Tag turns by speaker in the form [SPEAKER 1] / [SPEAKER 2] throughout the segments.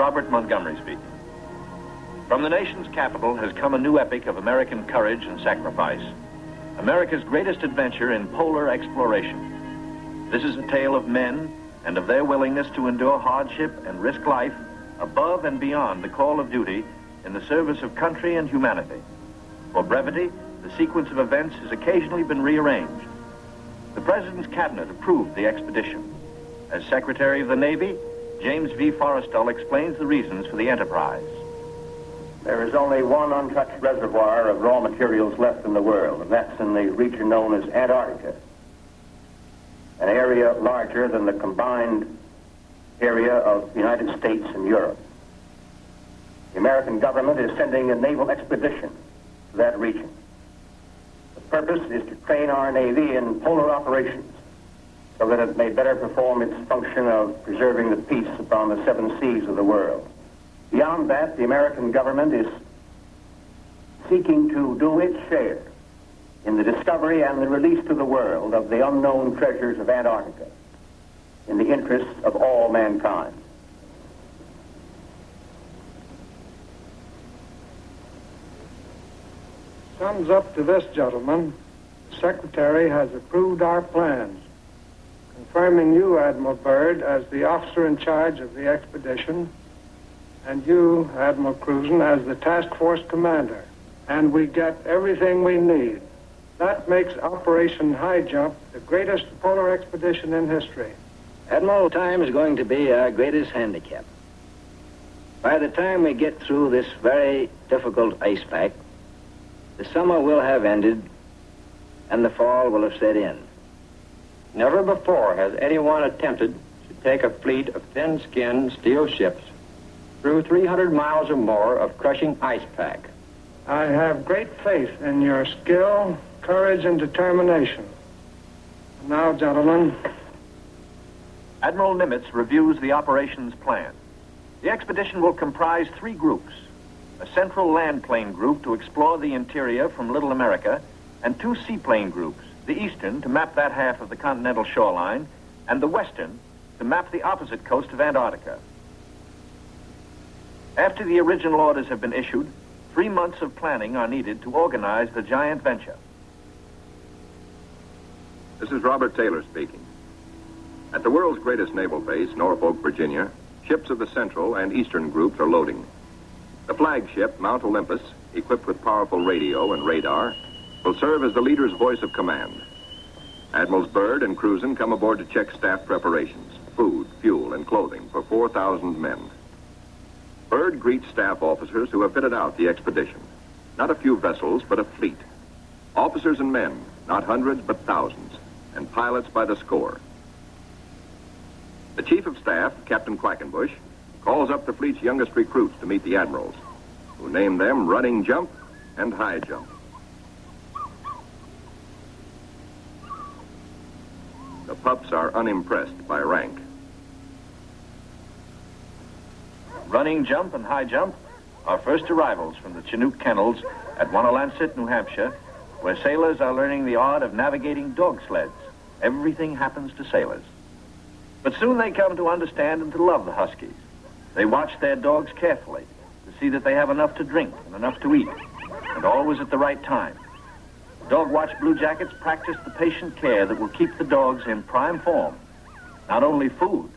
[SPEAKER 1] Robert Montgomery speaking. From the nation's capital has come a new epic of American courage and sacrifice. America's greatest adventure in polar exploration. This is a tale of men and of their willingness to endure hardship and risk life above and beyond the call of duty in the service of country and humanity. For brevity, the sequence of events has occasionally been rearranged. The President's cabinet approved the expedition. As Secretary of the Navy, James V. Forrestal explains the reasons for the enterprise.
[SPEAKER 2] There is only one untouched reservoir of raw materials left in the world, and that's in the region known as Antarctica, an area larger than the combined area of the United States and Europe. The American government is sending a naval expedition to that region. The purpose is to train our Navy in polar operations so that it may better perform its function of preserving the peace upon the seven seas of the world. Beyond that, the American government is seeking to do its share in the discovery and the release to the world of the unknown treasures of Antarctica in the interests of all mankind.
[SPEAKER 3] Sums up to this, gentlemen. The Secretary has approved our plans, confirming you, Admiral Byrd, as the officer in charge of the expedition, and you, Admiral Cruzen, as the task force commander. And we get everything we need. That makes Operation Highjump the greatest polar expedition in history.
[SPEAKER 4] Admiral, time is going to be our greatest handicap. By the time we get through this very difficult ice pack, the summer will have ended and the fall will have set in.
[SPEAKER 5] Never before has anyone attempted to take a fleet of thin-skinned steel ships through 300 miles or more of crushing ice pack.
[SPEAKER 3] I have great faith in your skill, courage, and determination. And now, gentlemen.
[SPEAKER 1] Admiral Nimitz reviews the operations plan. The expedition will comprise 3 groups: a central land plane group to explore the interior from Little America, and 2 seaplane groups, the eastern to map that half of the continental shoreline, and the western to map the opposite coast of Antarctica. After the original orders have been issued, 3 months of planning are needed to organize the giant venture.
[SPEAKER 6] This is Robert Taylor speaking. At the world's greatest naval base, Norfolk, Virginia, ships of the Central and Eastern groups are loading. The flagship, Mount Olympus, equipped with powerful radio and radar, will serve as the leader's voice of command. Admirals Byrd and Cruzen come aboard to check staff preparations, food, fuel, and clothing for 4,000 men. Byrd greets staff officers who have fitted out the expedition. Not a few vessels, but a fleet. Officers and men, not hundreds, but thousands, and pilots by the score. The Chief of Staff, Captain Quackenbush, calls up the fleet's youngest recruits to meet the admirals, who name them Running Jump and High Jump. The pups are unimpressed by rank.
[SPEAKER 1] Running Jump and High Jump are first arrivals from the Chinook kennels at Wanalancet, New Hampshire, where sailors are learning the art of navigating dog sleds. Everything happens to sailors. But soon they come to understand and to love the Huskies. They watch their dogs carefully to see that they have enough to drink and enough to eat, and always at the right time. Dog Watch Bluejackets practice the patient care that will keep the dogs in prime form. Not only food,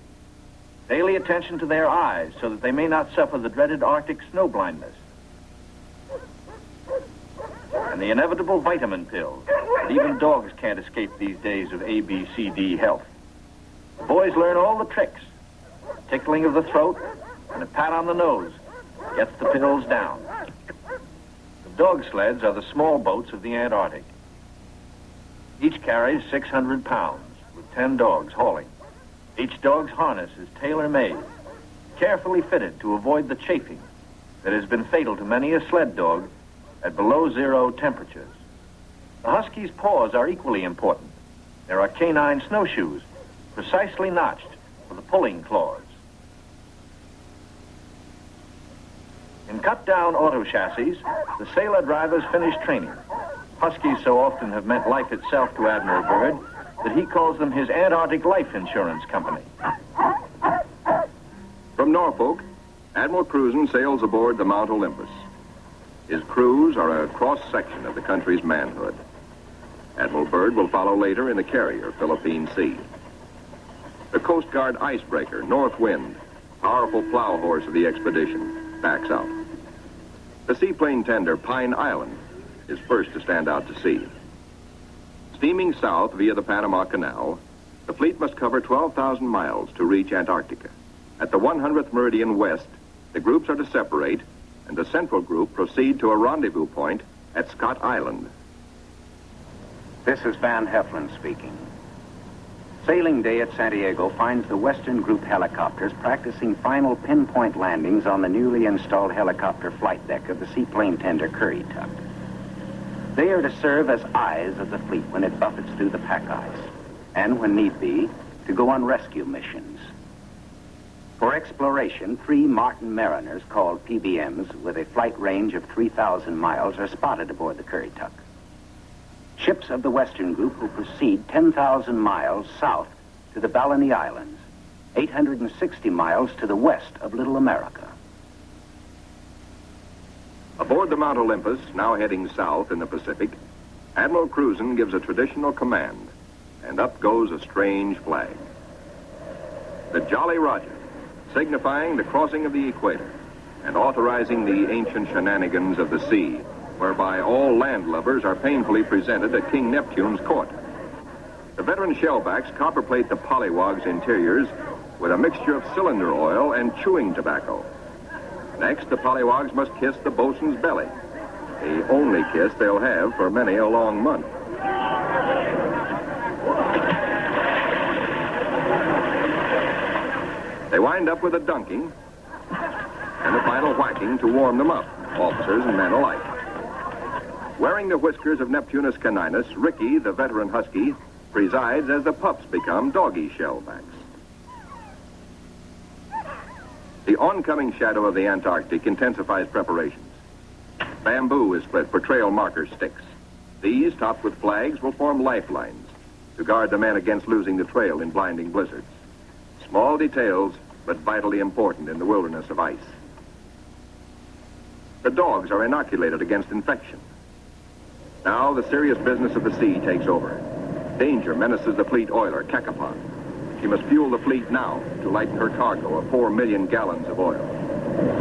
[SPEAKER 1] daily attention to their eyes so that they may not suffer the dreaded Arctic snow blindness, and the inevitable vitamin pills that even dogs can't escape these days of ABCD health. The boys learn all the tricks. Tickling of the throat and a pat on the nose gets the pills down. The dog sleds are the small boats of the Antarctic. Each carries 600 pounds, with 10 dogs hauling. Each dog's harness is tailor-made, carefully fitted to avoid the chafing that has been fatal to many a sled dog at below zero temperatures. The Husky's paws are equally important. There are canine snowshoes, precisely notched for the pulling claws. In cut-down auto chassis, the sailor drivers finish training. Huskies so often have meant life itself to Admiral Byrd that he calls them his Antarctic Life Insurance Company.
[SPEAKER 6] From Norfolk, Admiral Cruzen sails aboard the Mount Olympus. His crews are a cross-section of the country's manhood. Admiral Byrd will follow later in the carrier, Philippine Sea. The Coast Guard icebreaker, North Wind, powerful plow horse of the expedition, backs out. The seaplane tender, Pine Island, is first to stand out to sea. Steaming south via the Panama Canal, the fleet must cover 12,000 miles to reach Antarctica. At the 100th meridian west, the groups are to separate, and the central group proceed to a rendezvous point at Scott Island.
[SPEAKER 2] This is Van Heflin speaking. Sailing day at Santiago finds the Western Group helicopters practicing final pinpoint landings on the newly installed helicopter flight deck of the seaplane tender Currituck. They are to serve as eyes of the fleet when it buffets through the pack ice, and when need be, to go on rescue missions. For exploration, 3 Martin Mariners, called PBMs, with a flight range of 3,000 miles, are spotted aboard the Currituck. Ships of the Western Group will proceed 10,000 miles south to the Balleny Islands, 860 miles to the west of Little America.
[SPEAKER 6] Aboard the Mount Olympus, now heading south in the Pacific, Admiral Cruzen gives a traditional command, and up goes a strange flag. The Jolly Roger, signifying the crossing of the equator and authorizing the ancient shenanigans of the sea, whereby all landlubbers are painfully presented at King Neptune's court. The veteran shellbacks copperplate the polywogs' interiors with a mixture of cylinder oil and chewing tobacco. Next, the polywogs must kiss the bosun's belly, the only kiss they'll have for many a long month. They wind up with a dunking and a final whacking to warm them up, officers and men alike. Wearing the whiskers of Neptunus caninus, Ricky, the veteran husky, presides as the pups become doggy shellbacks. The oncoming shadow of the Antarctic intensifies preparations. Bamboo is split for trail marker sticks. These, topped with flags, will form lifelines to guard the men against losing the trail in blinding blizzards. Small details, but vitally important in the wilderness of ice. The dogs are inoculated against infection. Now the serious business of the sea takes over. Danger menaces the fleet oiler, Cacapon. She must fuel the fleet now to lighten her cargo of 4 million gallons of oil.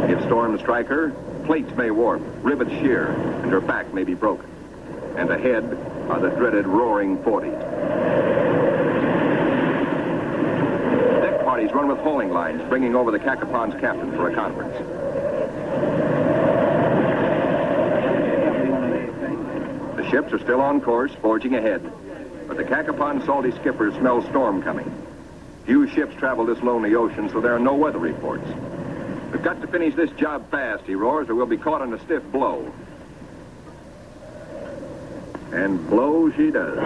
[SPEAKER 6] If storms strike her, plates may warp, rivets shear, and her back may be broken. And ahead are the dreaded roaring 40s. Parties run with hauling lines, bringing over the Cacapon's captain for a conference. The ships are still on course, forging ahead, but the Cacapon's salty skipper smells storm coming. Few ships travel this lonely ocean, so there are no weather reports. We've got to finish this job fast, he roars, or we'll be caught in a stiff blow. And blow she does.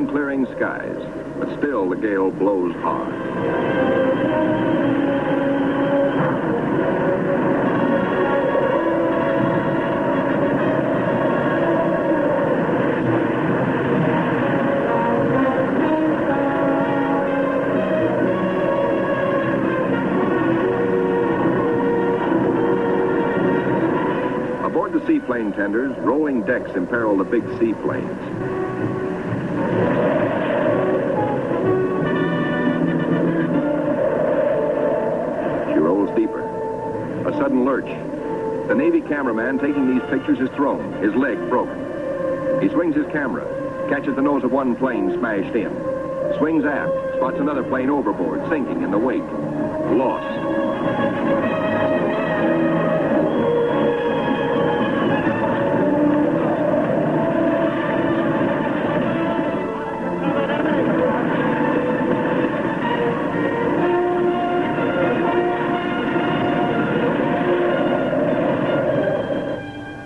[SPEAKER 6] Clearing skies, but still the gale blows hard. Aboard the seaplane tenders, rolling decks imperil the big seaplanes. Deeper. A sudden lurch. The Navy cameraman taking these pictures is thrown, his leg broken. He swings his camera, catches the nose of one plane smashed in, swings aft, spots another plane overboard, sinking in the wake. Lost.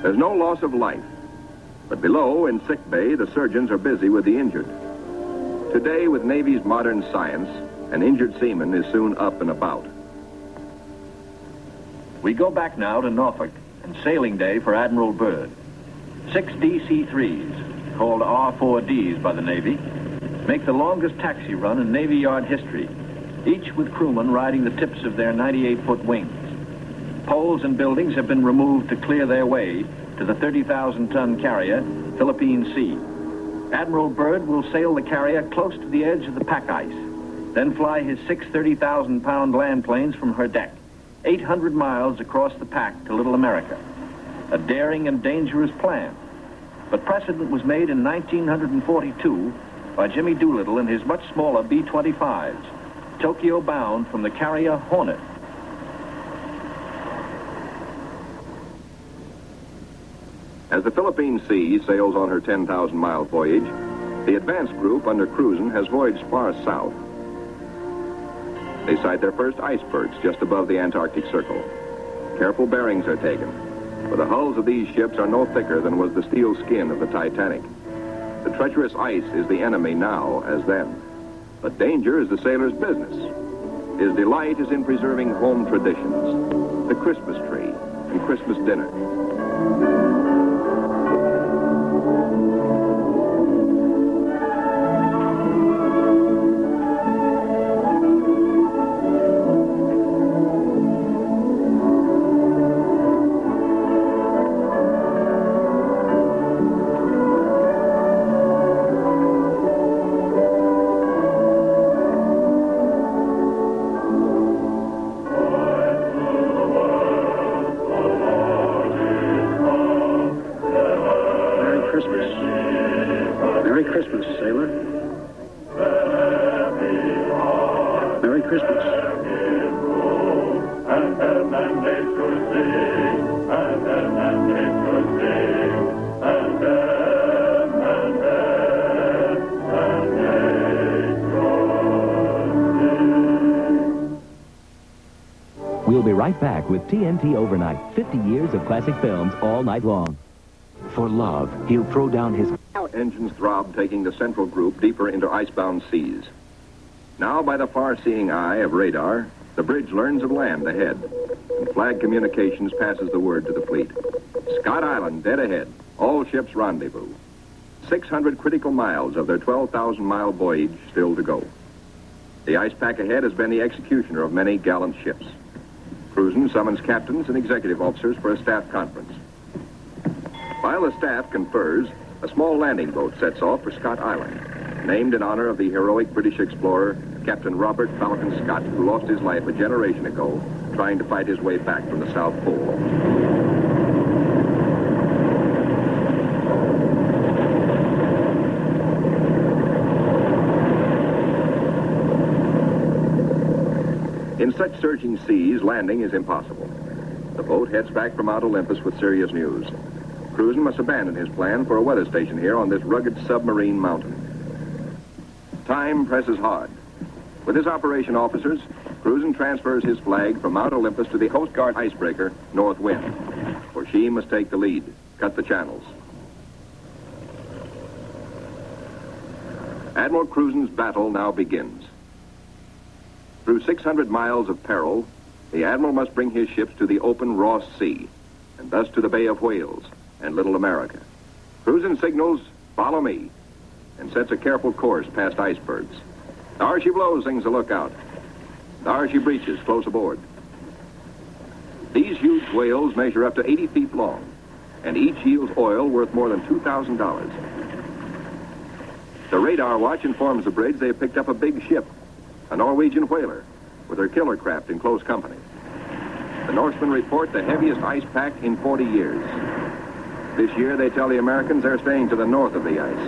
[SPEAKER 6] There's no loss of life, but below, in sick bay, the surgeons are busy with the injured. Today, with Navy's modern science, An injured seaman is soon up and about.
[SPEAKER 1] We go back now to Norfolk and sailing day for Admiral Byrd. 6 DC-3s, called R-4Ds by the Navy, make the longest taxi run in Navy Yard history, each with crewmen riding the tips of their 98-foot wings. Poles and buildings have been removed to clear their way to the 30,000-ton carrier, Philippine Sea. Admiral Byrd will sail the carrier close to the edge of the pack ice, then fly his 6 30,000-pound land planes from her deck, 800 miles across the pack to Little America. A daring and dangerous plan. But precedent was made in 1942 by Jimmy Doolittle and his much smaller B-25s, Tokyo bound from the carrier Hornet.
[SPEAKER 6] As the Philippine Sea sails on her 10,000-mile voyage, the advance group under Cruzen has voyaged far south. They sight their first icebergs just above the Antarctic Circle. Careful bearings are taken, for the hulls of these ships are no thicker than was the steel skin of the Titanic. The treacherous ice is the enemy now as then, but danger is the sailor's business. His delight is in preserving home traditions, the Christmas tree and Christmas dinner.
[SPEAKER 7] We'll be right back with TNT Overnight. 50 years of classic films all night long. For love, he'll throw down his...
[SPEAKER 6] Engines throb, taking the central group deeper into icebound seas. Now, by the far-seeing eye of radar, the bridge learns of land ahead, and flag communications passes the word to the fleet. Scott Island, dead ahead. All ships rendezvous. 600 critical miles of their 12,000-mile voyage still to go. The ice pack ahead has been the executioner of many gallant ships. Cruzen summons captains and executive officers for a staff conference. While the staff confers, a small landing boat sets off for Scott Island, named in honor of the heroic British explorer, Captain Robert Falcon Scott, who lost his life a generation ago trying to fight his way back from the South Pole. In such surging seas, landing is impossible. The boat heads back for Mount Olympus with serious news. Cruzen must abandon his plan for a weather station here on this rugged submarine mountain. Time presses hard. With his operation officers, Cruzen transfers his flag from Mount Olympus to the Coast Guard icebreaker, North Wind, for she must take the lead, cut the channels. Admiral Cruzen's battle now begins. Through 600 miles of peril, the Admiral must bring his ships to the open Ross Sea, and thus to the Bay of Whales and Little America. Cruzen signals, "Follow me," and sets a careful course past icebergs. There she blows, sings the lookout. There she breaches, close aboard. These huge whales measure up to 80 feet long, and each yields oil worth more than $2,000. The radar watch informs the bridge they have picked up a big ship, a Norwegian whaler, with her killer craft in close company. The Norsemen report the heaviest ice pack in 40 years. This year, they tell the Americans they're staying to the north of the ice.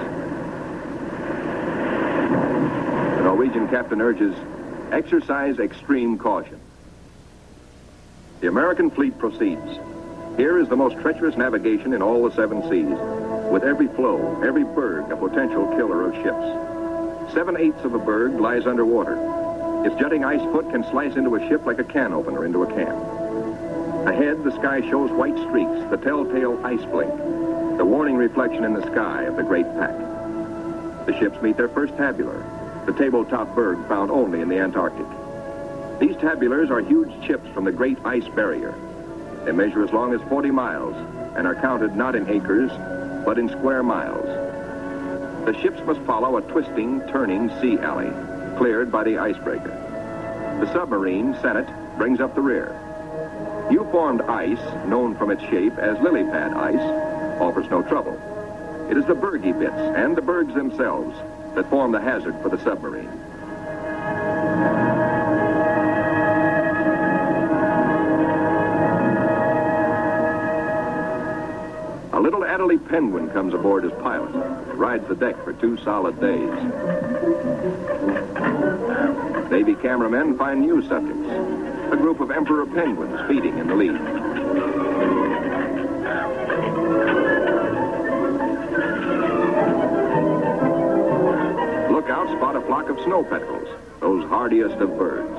[SPEAKER 6] The Norwegian captain urges, exercise extreme caution. The American fleet proceeds. Here is the most treacherous navigation in all the 7 seas, with every floe, every berg a potential killer of ships. 7/8 of a berg lies underwater. Its jutting ice foot can slice into a ship like a can opener into a can. Ahead, the sky shows white streaks, the telltale ice blink, the warning reflection in the sky of the great pack. The ships meet their first tabular, the tabletop berg found only in the Antarctic. These tabulars are huge chips from the Great Ice Barrier. They measure as long as 40 miles and are counted not in acres, but in square miles. The ships must follow a twisting, turning sea alley, cleared by the icebreaker. The submarine, Senate, brings up the rear. U-formed ice, known from its shape as lily pad ice, offers no trouble. It is the bergy bits and the bergs themselves that form the hazard for the submarine. A little Adderley penguin comes aboard as pilot, rides the deck for 2 solid days. Navy cameramen find new subjects, a group of emperor penguins feeding in the lead. Lookouts spot a flock of snow petrels, those hardiest of birds.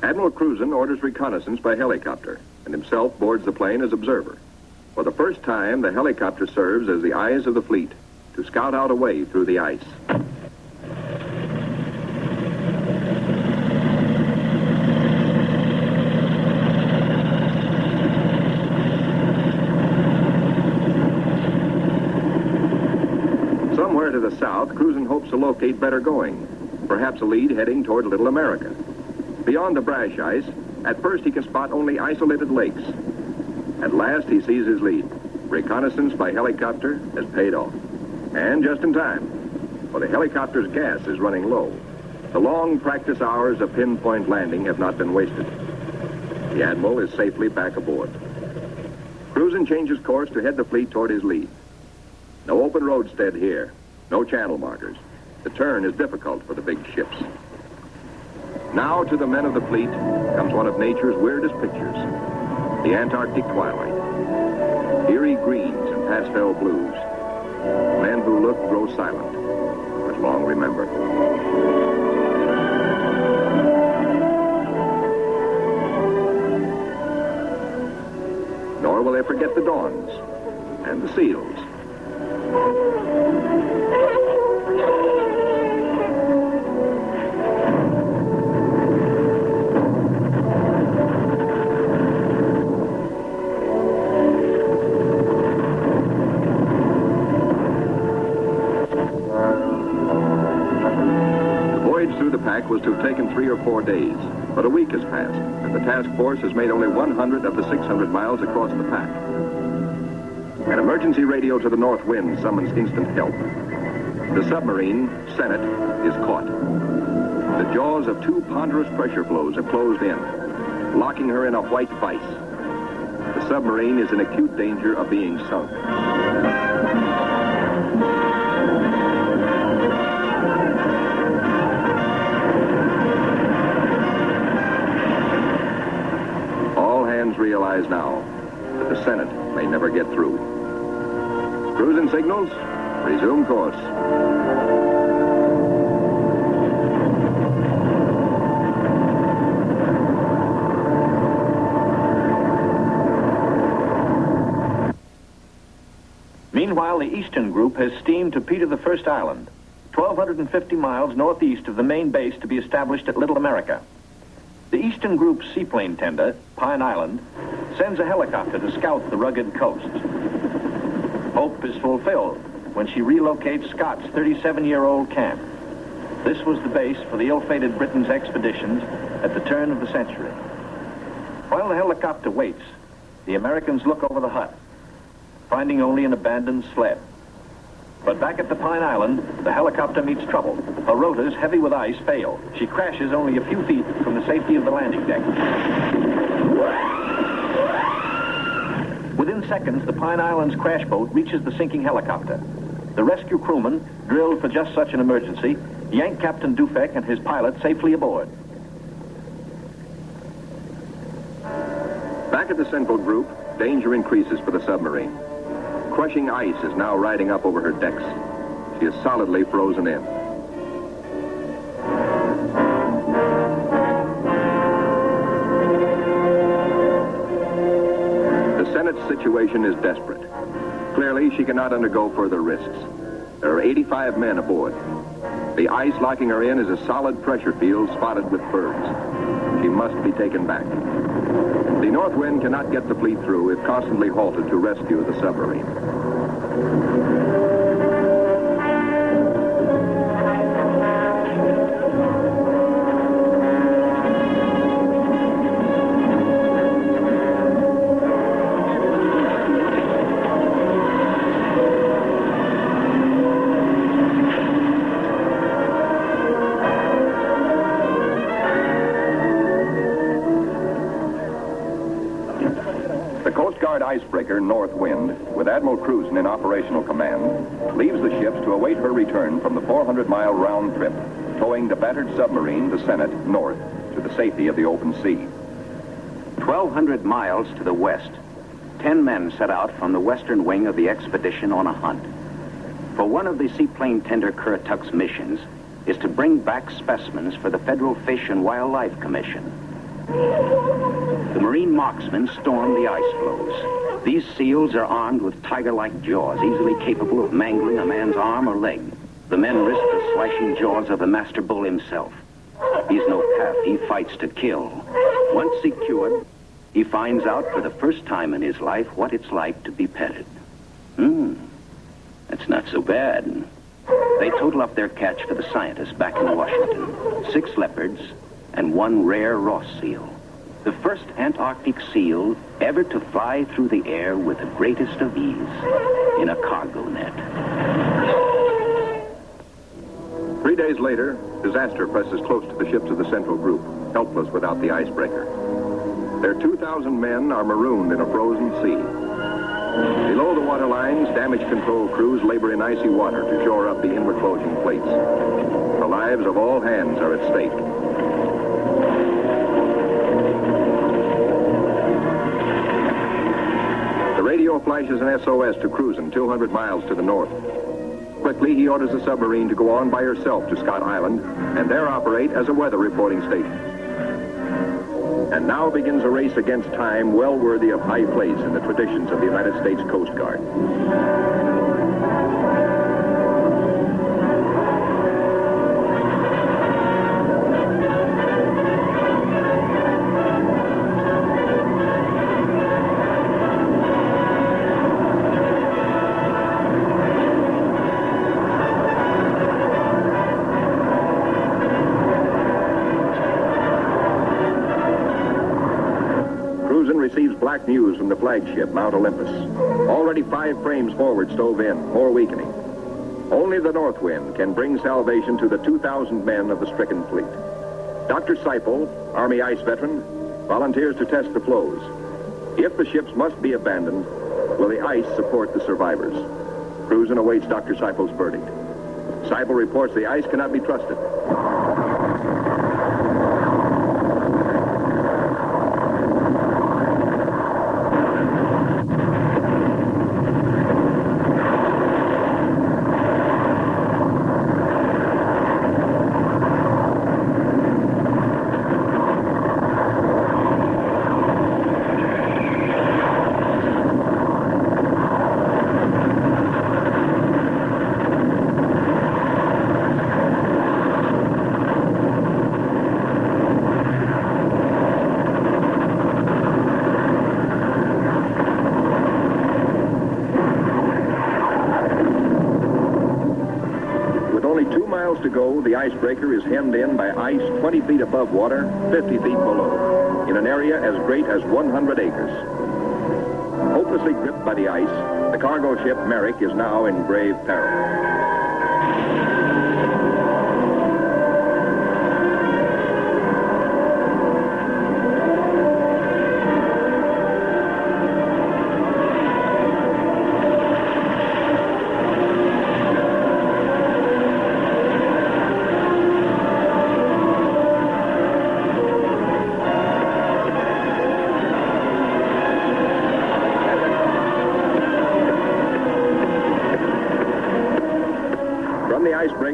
[SPEAKER 6] Admiral Cruzen orders reconnaissance by helicopter and himself boards the plane as observer. For the first time, the helicopter serves as the eyes of the fleet to scout out a way through the ice. Somewhere to the south, Cruzen hopes to locate better going, perhaps a lead heading toward Little America. Beyond the brash ice, at first he can spot only isolated lakes. At last he sees his lead. Reconnaissance by helicopter has paid off. And just in time, for the helicopter's gas is running low. The long practice hours of pinpoint landing have not been wasted. The Admiral is safely back aboard. Cruzen changes course to head the fleet toward his lead. No open roadstead here, no channel markers. The turn is difficult for the big ships. Now to the men of the fleet comes one of nature's weirdest pictures, the Antarctic twilight. Eerie greens and pastel blues. Men who look grow silent, but long remember. Nor will they forget the dawns and the seals. Was to have taken 3 or 4 days, but a week has passed, and the task force has made only 100 of the 600 miles across the pack. An emergency radio to the north wind summons instant help. The submarine, Senate, is caught. The jaws of 2 ponderous pressure flows have closed in, locking her in a white vice. The submarine is in acute danger of being sunk. Realize now that the Senate may never get through. Cruzen signals, resume course.
[SPEAKER 1] Meanwhile, the Eastern Group has steamed to Peter I Island, 1,250 miles northeast of the main base to be established at Little America. The Eastern Group's seaplane tender, Pine Island, sends a helicopter to scout the rugged coast. Hope is fulfilled when she relocates Scott's 37-year-old camp. This was the base for the ill-fated Britain's expeditions at the turn of the century. While the helicopter waits, the Americans look over the hut, finding only an abandoned sled. But back at the Pine Island, the helicopter meets trouble. Her rotors, heavy with ice, fail. She crashes only a few feet from the safety of the landing deck. Within seconds, the Pine Island's crash boat reaches the sinking helicopter. The rescue crewmen, drilled for just such an emergency, yank Captain Dufek and his pilot safely aboard.
[SPEAKER 6] Back at the Central Group, danger increases for the submarine. Crushing ice is now riding up over her decks. She is solidly frozen in. The Bennett's situation is desperate. Clearly, she cannot undergo further risks. There are 85 men aboard. The ice locking her in is a solid pressure field spotted with birds. She must be taken back. The North Wind cannot get the fleet through if constantly halted to rescue the submarine. Icebreaker North Wind, with Admiral Cruzen in operational command, leaves the ships to await her return from the 400-mile round trip, towing the battered submarine, the Senate, north to the safety of the open sea.
[SPEAKER 8] 1,200 miles to the west, 10 men set out from the western wing of the expedition on a hunt. For one of the seaplane tender Currituck's missions is to bring back specimens for the Federal Fish and Wildlife Commission. The marine marksmen storm the ice floes. These seals are armed with tiger-like jaws, easily capable of mangling a man's arm or leg. The men risk the slashing jaws of the master bull himself. He's no calf, he fights to kill. Once secured, he finds out for the first time in his life what it's like to be petted. That's not so bad. They total up their catch for the scientists back in Washington. 6 leopards and 1 rare Ross seal. The first Antarctic seal ever to fly through the air with the greatest of ease in a cargo net.
[SPEAKER 6] 3 days later, disaster presses close to the ships of the Central Group, helpless without the icebreaker. Their 2,000 men are marooned in a frozen sea. Below the waterlines, damage control crews labor in icy water to shore up the inward bulging plates. The lives of all hands are at stake. The radio flashes an SOS to Cruzen 200 miles to the north. Quickly, he orders the submarine to go on by herself to Scott Island and there operate as a weather reporting station. And now begins a race against time well worthy of high place in the traditions of the United States Coast Guard. Receives black news from the flagship, Mount Olympus. Already 5 frames forward stove in, more weakening. Only the North Wind can bring salvation to the 2,000 men of the stricken fleet. Dr. Seipel, Army ice veteran, volunteers to test the floes. If the ships must be abandoned, will the ice support the survivors? Cruzen awaits Dr. Seipel's verdict. Seipel reports the ice cannot be trusted. To go, the icebreaker is hemmed in by ice 20 feet above water, 50 feet below, in an area as great as 100 acres. Hopelessly gripped by the ice, the cargo ship Merrick is now in grave peril.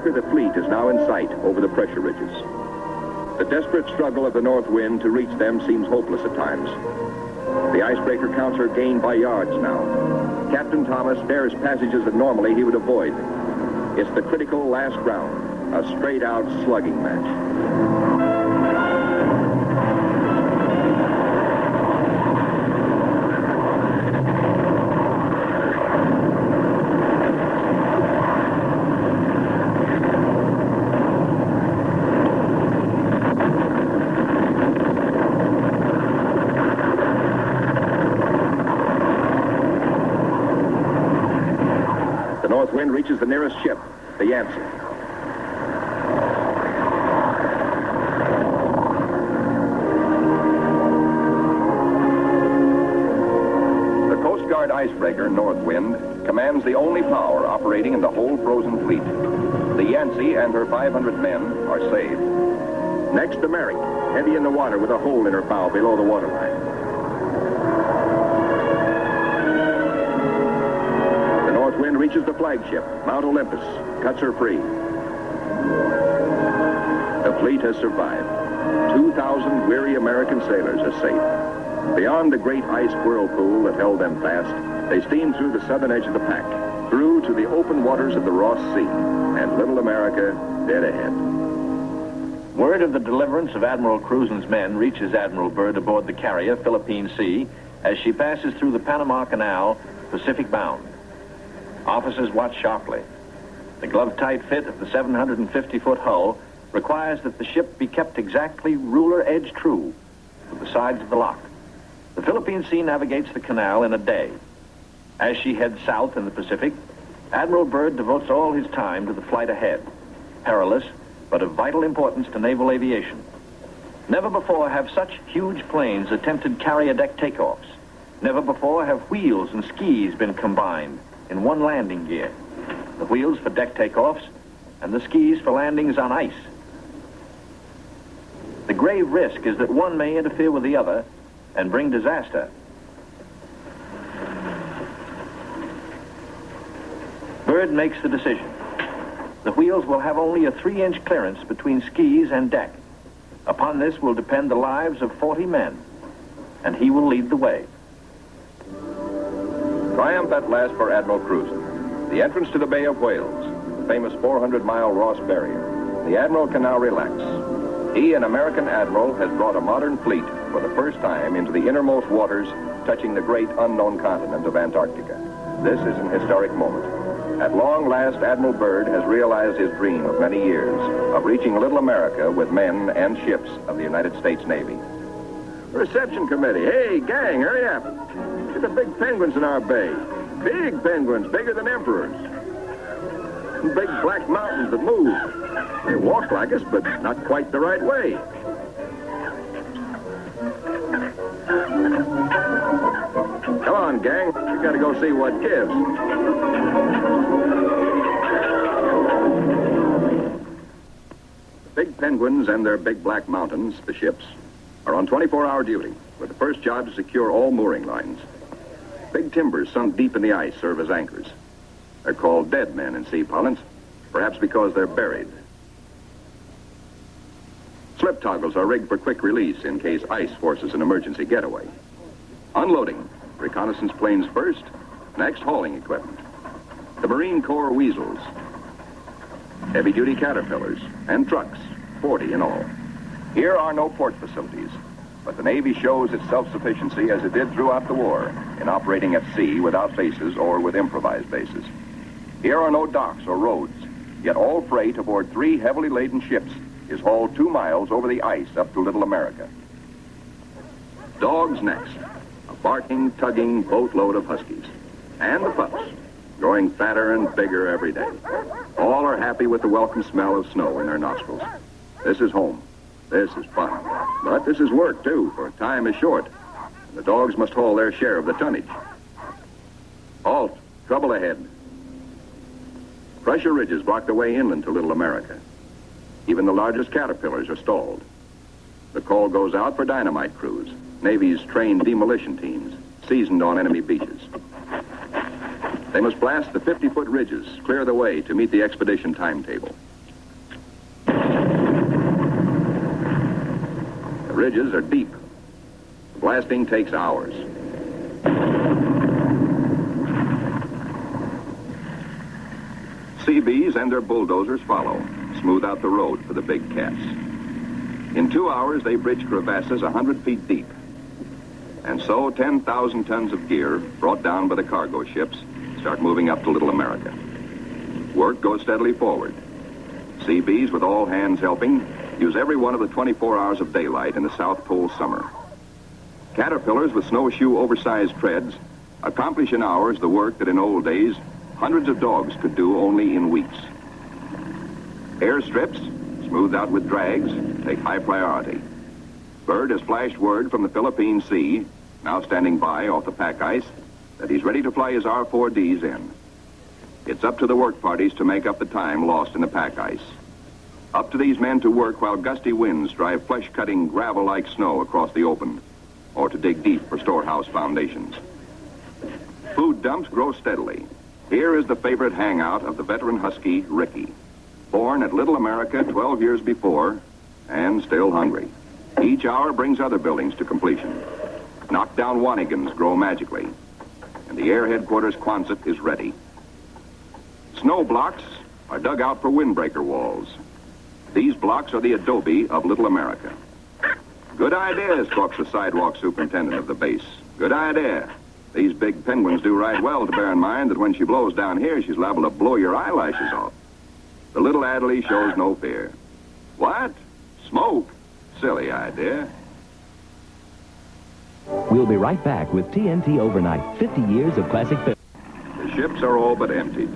[SPEAKER 6] The fleet is now in sight over the pressure ridges. The desperate struggle of the North Wind to reach them seems hopeless at times. The icebreaker counts her gain by yards now. Captain Thomas spares passages that normally he would avoid. It's the critical last round, a straight-out slugging match. The north wind reaches the nearest ship, the Yancey. The Coast Guard icebreaker, North Wind, commands the only power operating in the whole frozen fleet. The Yancey and her 500 men are saved. Next, the Merrick, heavy in the water with a hole in her bow below the waterline. Wind reaches the flagship, Mount Olympus, cuts her free. The fleet has survived. 2,000 weary American sailors are safe. Beyond the great ice whirlpool that held them fast, they steamed through the southern edge of the pack, through to the open waters of the Ross Sea, and little America dead ahead.
[SPEAKER 1] Word of the deliverance of Admiral Cruzen's men reaches Admiral Byrd aboard the carrier Philippine Sea as she passes through the Panama Canal, Pacific bound. Officers watch sharply. The glove-tight fit of the 750-foot hull requires that the ship be kept exactly ruler edge true to the sides of the lock. The Philippine Sea navigates the canal in a day. As she heads south in the Pacific, Admiral Byrd devotes all his time to the flight ahead, perilous but of vital importance to naval aviation. Never before have such huge planes attempted carrier deck takeoffs. Never before have wheels and skis been combined in one landing gear. The wheels for deck takeoffs and the skis for landings on ice. The grave risk is that one may interfere with the other and bring disaster. Byrd makes the decision. The wheels will have only a 3-inch clearance between skis and deck. Upon this will depend the lives of 40 men, and he will lead the way.
[SPEAKER 6] Triumph at last for Admiral Cruzen. The entrance to the Bay of Whales, the famous 400-mile Ross Barrier. The Admiral can now relax. He, an American admiral, has brought a modern fleet for the first time into the innermost waters touching the great unknown continent of Antarctica. This is an historic moment. At long last, Admiral Byrd has realized his dream of many years of reaching little America with men and ships of the United States Navy. Reception committee. Hey, gang, hurry up. Look at the big penguins in our bay. Big penguins, bigger than emperors. Big black mountains that move. They walk like us, but not quite the right way. Come on, gang. We gotta go see what gives. The big penguins and their big black mountains, the ships, are on 24-hour duty, with the first job to secure all mooring lines. Big timbers sunk deep in the ice serve as anchors. They're called dead men in sea parlance, perhaps because they're buried. Slip toggles are rigged for quick release in case ice forces an emergency getaway. Unloading, reconnaissance planes first, next hauling equipment. The Marine Corps weasels, heavy-duty caterpillars, and trucks, 40 in all. Here are no port facilities, but the Navy shows its self-sufficiency as it did throughout the war in operating at sea without bases or with improvised bases. Here are no docks or roads, yet all freight aboard 3 heavily laden ships is hauled 2 miles over the ice up to Little America. Dogs next, a barking, tugging boatload of huskies. And the pups, growing fatter and bigger every day. All are happy with the welcome smell of snow in their nostrils. This is home. This is fun. But this is work, too, for time is short. And the dogs must haul their share of the tonnage. Halt. Trouble ahead. Pressure ridges block the way inland to Little America. Even the largest caterpillars are stalled. The call goes out for dynamite crews, Navy's trained demolition teams, seasoned on enemy beaches. They must blast the 50-foot ridges, clear the way to meet the expedition timetable. The ridges are deep. Blasting takes hours. Seabees and their bulldozers follow, smooth out the road for the big cats. In 2 hours, they bridge crevasses 100 feet deep. And so 10,000 tons of gear, brought down by the cargo ships, start moving up to Little America. Work goes steadily forward. Seabees, with all hands helping, use every one of the 24 hours of daylight in the South Pole summer. Caterpillars with snowshoe oversized treads accomplish in hours the work that in old days hundreds of dogs could do only in weeks. Airstrips, smoothed out with drags, take high priority. Byrd has flashed word from the Philippine Sea, now standing by off the pack ice, that he's ready to fly his R-4Ds in. It's up to the work parties to make up the time lost in the pack ice. Up to these men to work while gusty winds drive flesh-cutting gravel-like snow across the open, or to dig deep for storehouse foundations. Food dumps grow steadily. Here is the favorite hangout of the veteran Husky, Ricky. Born at Little America 12 years before, and still hungry. Each hour brings other buildings to completion. Knockdown Wanigans grow magically, and the Air Headquarters Quonset is ready. Snow blocks are dug out for windbreaker walls. These blocks are the adobe of Little America. Good idea, squawks the sidewalk superintendent of the base. Good idea. These big penguins do right well to bear in mind that when she blows down here, she's liable to blow your eyelashes off. The little Adderley shows no fear. What? Smoke? Silly idea.
[SPEAKER 7] We'll be right back with TNT Overnight, 50 years of classic film.
[SPEAKER 6] The ships are all but emptied.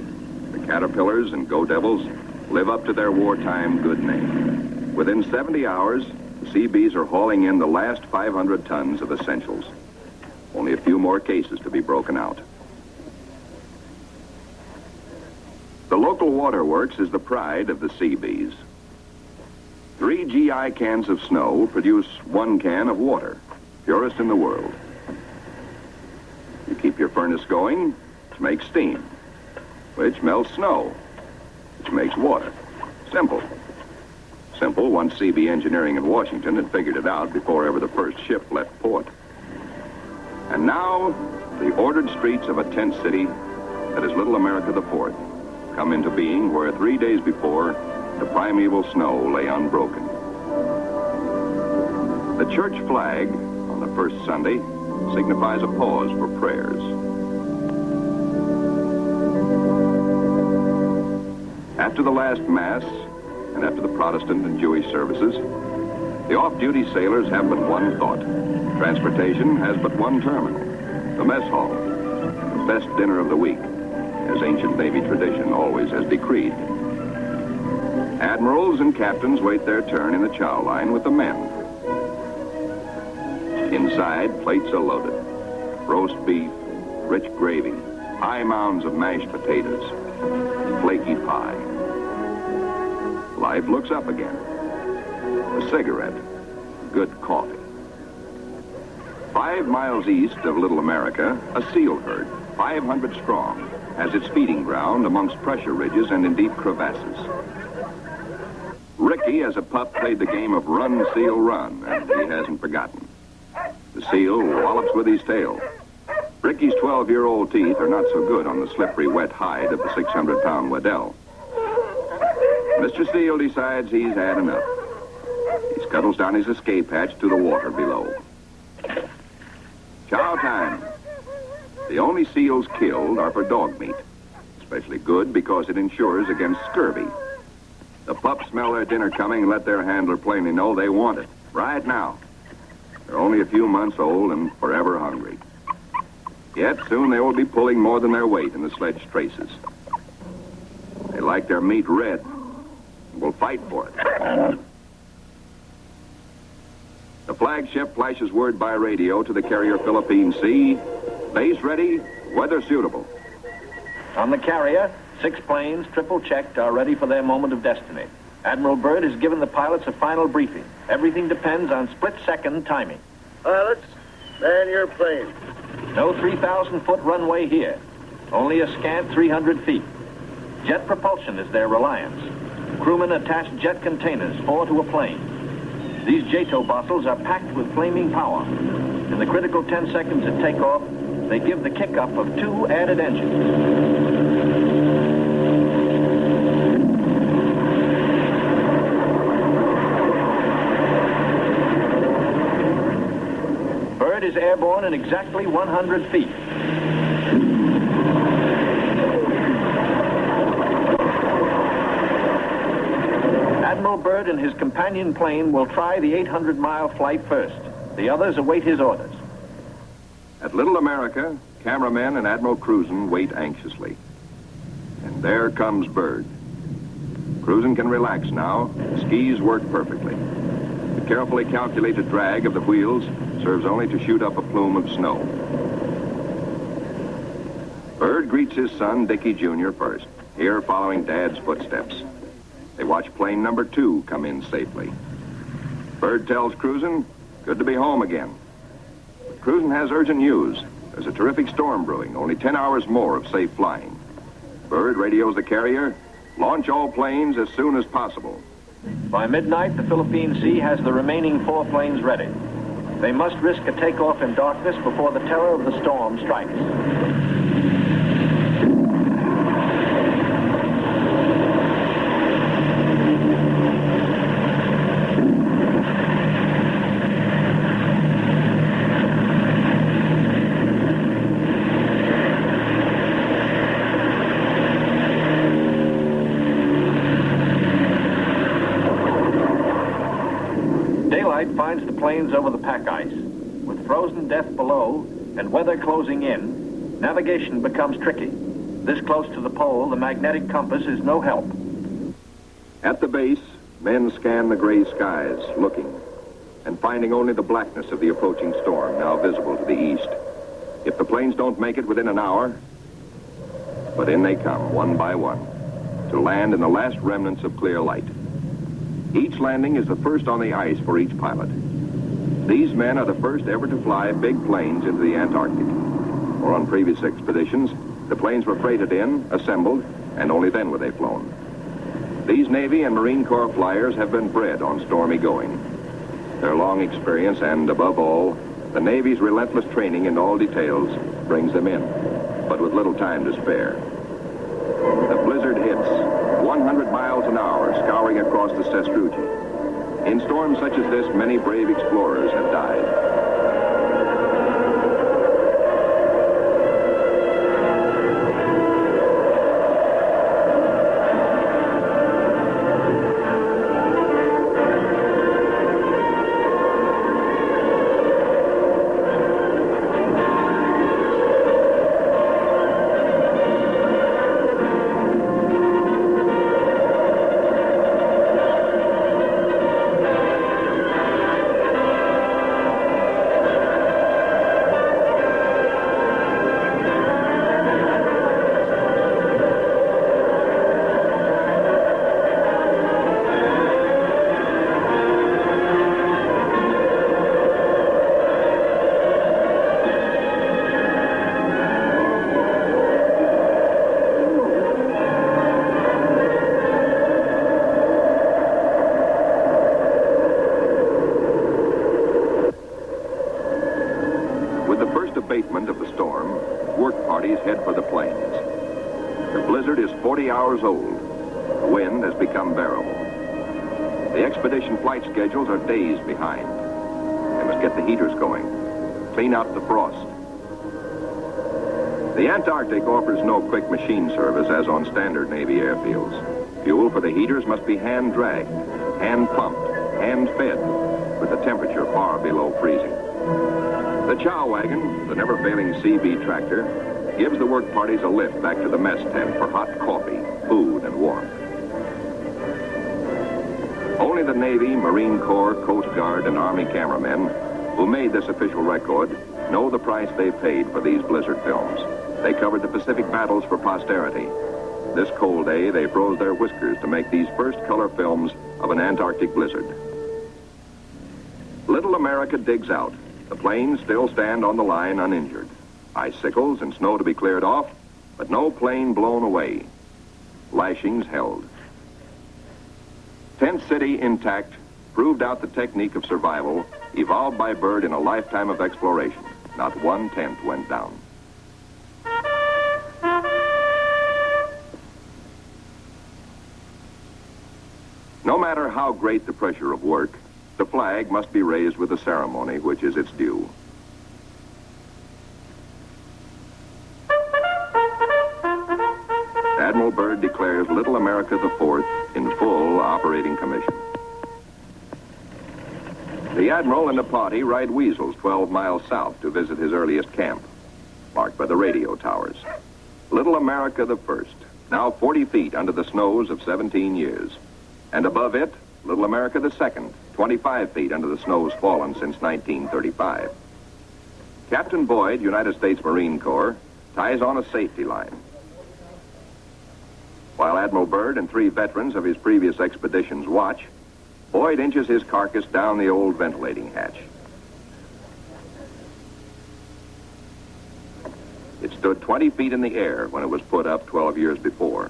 [SPEAKER 6] The Caterpillars and Go Devils live up to their wartime good name. Within 70 hours, the Seabees are hauling in the last 500 tons of essentials. Only a few more cases to be broken out. The local waterworks is the pride of the Seabees. 3 GI cans of snow produce 1 can of water, purest in the world. You keep your furnace going, which makes steam, which melts snow, which makes water. Simple. Simple once CB Engineering in Washington had figured it out before ever the first ship left port. And now, the ordered streets of a tent city that is Little America the Fourth come into being where 3 days before, the primeval snow lay unbroken. The church flag on the first Sunday signifies a pause for prayers. After the last Mass, and after the Protestant and Jewish services, the off-duty sailors have but one thought. Transportation has but one terminal, the mess hall, the best dinner of the week, as ancient Navy tradition always has decreed. Admirals and captains wait their turn in the chow line with the men. Inside, plates are loaded. Roast beef, rich gravy, high mounds of mashed potatoes, flaky pie. Life looks up again. A cigarette, good coffee. 5 miles east of Little America, a seal herd, 500 strong, has its feeding ground amongst pressure ridges and in deep crevasses. Ricky, as a pup, played the game of run, seal, run, and he hasn't forgotten. The seal wallops with his tail. Ricky's 12-year-old teeth are not so good on the slippery, wet hide of the 600-pound Waddell. Mr. Seal decides he's had enough. He scuttles down his escape hatch to the water below. Chow time. The only seals killed are for dog meat, especially good because it insures against scurvy. The pups smell their dinner coming and let their handler plainly know they want it, right now. They're only a few months old and forever hungry. Yet soon they will be pulling more than their weight in the sledge traces. They like their meat red and will fight for it. The flagship flashes word by radio to the carrier Philippine Sea. Base ready, weather suitable.
[SPEAKER 1] On the carrier, 6 planes, triple-checked, are ready for their moment of destiny. Admiral Byrd has given the pilots a final briefing. Everything depends on split-second timing.
[SPEAKER 9] Pilots, man your plane.
[SPEAKER 1] No 3,000-foot runway here. Only a scant 300 feet. Jet propulsion is their reliance. Crewmen attach jet containers, 4 to a plane. These JATO bottles are packed with flaming power. In the critical 10 seconds at takeoff, they give the kick-up of 2 added engines. Byrd is airborne in exactly 100 feet. Admiral Byrd and his companion plane will try the 800-mile flight first. The others await his orders.
[SPEAKER 6] At Little America, cameramen and Admiral Cruzen wait anxiously. And there comes Byrd. Cruzen can relax now. The skis work perfectly. The carefully calculated drag of the wheels serves only to shoot up a plume of snow. Byrd greets his son, Dickie Jr. first, here following Dad's footsteps. They watch plane number 2 come in safely. Byrd tells Cruzen, good to be home again. But Cruzen has urgent news. There's a terrific storm brewing, only 10 hours more of safe flying. Byrd radios the carrier, launch all planes as soon as possible.
[SPEAKER 1] By midnight, the Philippine Sea has the remaining 4 planes ready. They must risk a takeoff in darkness before the terror of the storm strikes. Daylight finds the planes over the pack ice. With frozen death below and weather closing in, navigation becomes tricky. This close to the pole, the magnetic compass is no help.
[SPEAKER 6] At the base, men scan the gray skies, looking, and finding only the blackness of the approaching storm, now visible to the east. If the planes don't make it within an hour, but in they come, one by one, to land in the last remnants of clear light. Each landing is the first on the ice for each pilot. These men are the first ever to fly big planes into the Antarctic. Or on previous expeditions, the planes were freighted in, assembled, and only then were they flown. These Navy and Marine Corps flyers have been bred on stormy going. Their long experience and, above all, the Navy's relentless training in all details brings them in, but with little time to spare. The blizzard hits, 100 miles an hour, scouring across the sastrugi. In storms such as this, many brave explorers have died. Abatement of the storm, work parties head for the plains. The blizzard is 40 hours old. The wind has become bearable. The expedition flight schedules are days behind. They must get the heaters going, clean out the frost. The Antarctic offers no quick machine service as on standard Navy airfields. Fuel for the heaters must be hand-dragged, hand-pumped, hand-fed, with the temperature far below freezing. The chow wagon, the never-failing CB tractor, gives the work parties a lift back to the mess tent for hot coffee, food, and warmth. Only the Navy, Marine Corps, Coast Guard, and Army cameramen who made this official record know the price they paid for these blizzard films. They covered the Pacific battles for posterity. This cold day, they froze their whiskers to make these first color films of an Antarctic blizzard. Little America digs out. The planes still stand on the line uninjured. Icicles and snow to be cleared off, but no plane blown away. Lashings held. Tent City intact, proved out the technique of survival evolved by Byrd in a lifetime of exploration. Not 1/10 went down. No matter how great the pressure of work, the flag must be raised with a ceremony which is its due. Admiral Byrd declares Little America IV in full operating commission. The Admiral and the party ride weasels 12 miles south to visit his earliest camp, marked by the radio towers. Little America I, now 40 feet under the snows of 17 years. And above it, Little America II, 25 feet under the snows fallen since 1935. Captain Boyd, United States Marine Corps, ties on a safety line. While Admiral Byrd and 3 veterans of his previous expeditions watch, Boyd inches his carcass down the old ventilating hatch. It stood 20 feet in the air when it was put up 12 years before.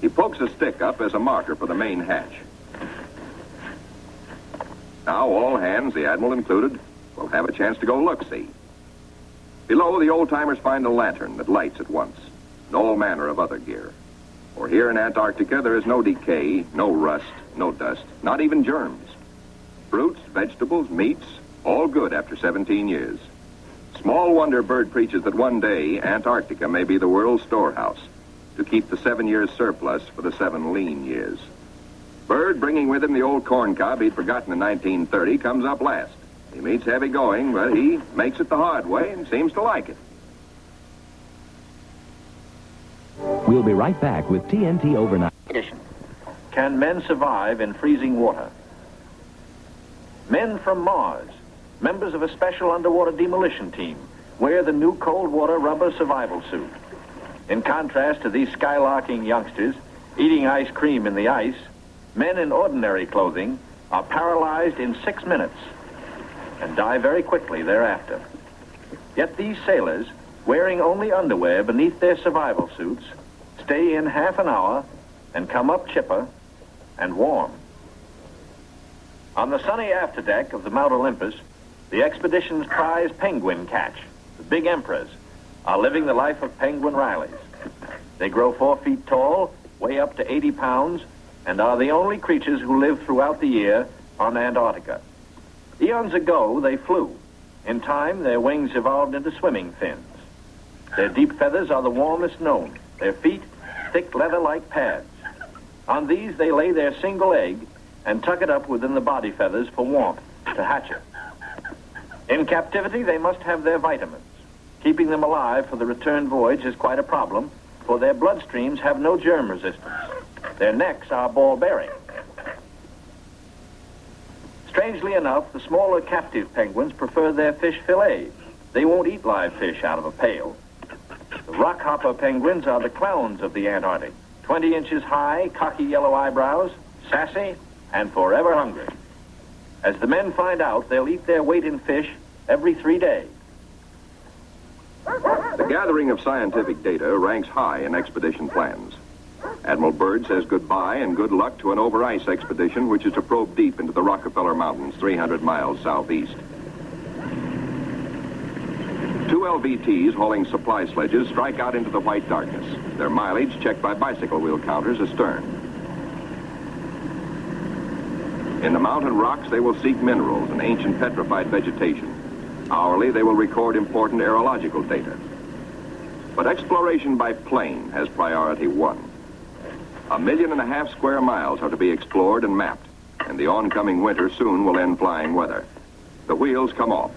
[SPEAKER 6] He pokes a stick up as a marker for the main hatch. Now all hands, the Admiral included, will have a chance to go look-see. Below, the old-timers find a lantern that lights at once. And all manner of other gear. For here in Antarctica, there is no decay, no rust, no dust, not even germs. Fruits, vegetables, meats, all good after 17 years. Small wonder Byrd preaches that one day Antarctica may be the world's storehouse to keep the 7 years surplus for the 7 lean years. Byrd, bringing with him the old corn cob he'd forgotten in 1930, comes up last. He meets heavy going, but he makes it the hard way and seems to like it.
[SPEAKER 7] We'll be right back with TNT Overnight.
[SPEAKER 1] Can men survive in freezing water? Men from Mars, members of a special underwater demolition team, wear the new cold water rubber survival suit. In contrast to these skylarking youngsters eating ice cream in the ice, men in ordinary clothing are paralyzed in 6 minutes and die very quickly thereafter. Yet these sailors, wearing only underwear beneath their survival suits, stay in half an hour and come up chipper and warm. On the sunny afterdeck of the Mount Olympus, the expedition's prize penguin catch, the big emperors, are living the life of penguin Rileys. They grow 4 feet tall, weigh up to 80 pounds, and are the only creatures who live throughout the year on Antarctica. Eons ago, they flew. In time, their wings evolved into swimming fins. Their deep feathers are the warmest known. Their feet, thick leather-like pads. On these, they lay their single egg and tuck it up within the body feathers for warmth, to hatch it. In captivity, they must have their vitamins. Keeping them alive for the return voyage is quite a problem, for their bloodstreams have no germ resistance. Their necks are ball-bearing. Strangely enough, the smaller captive penguins prefer their fish fillets. They won't eat live fish out of a pail. The rockhopper penguins are the clowns of the Antarctic. 20 inches high, cocky yellow eyebrows, sassy, and forever hungry. As the men find out, they'll eat their weight in fish every 3 days.
[SPEAKER 6] The gathering of scientific data ranks high in expedition plans. Admiral Byrd says goodbye and good luck to an over-ice expedition which is to probe deep into the Rockefeller Mountains, 300 miles southeast. 2 LVTs hauling supply sledges strike out into the white darkness, their mileage checked by bicycle wheel counters astern. In the mountain rocks, they will seek minerals and ancient petrified vegetation. Hourly, they will record important aerological data. But exploration by plane has priority 1. 1.5 million square miles are to be explored and mapped, and the oncoming winter soon will end flying weather. The wheels come off,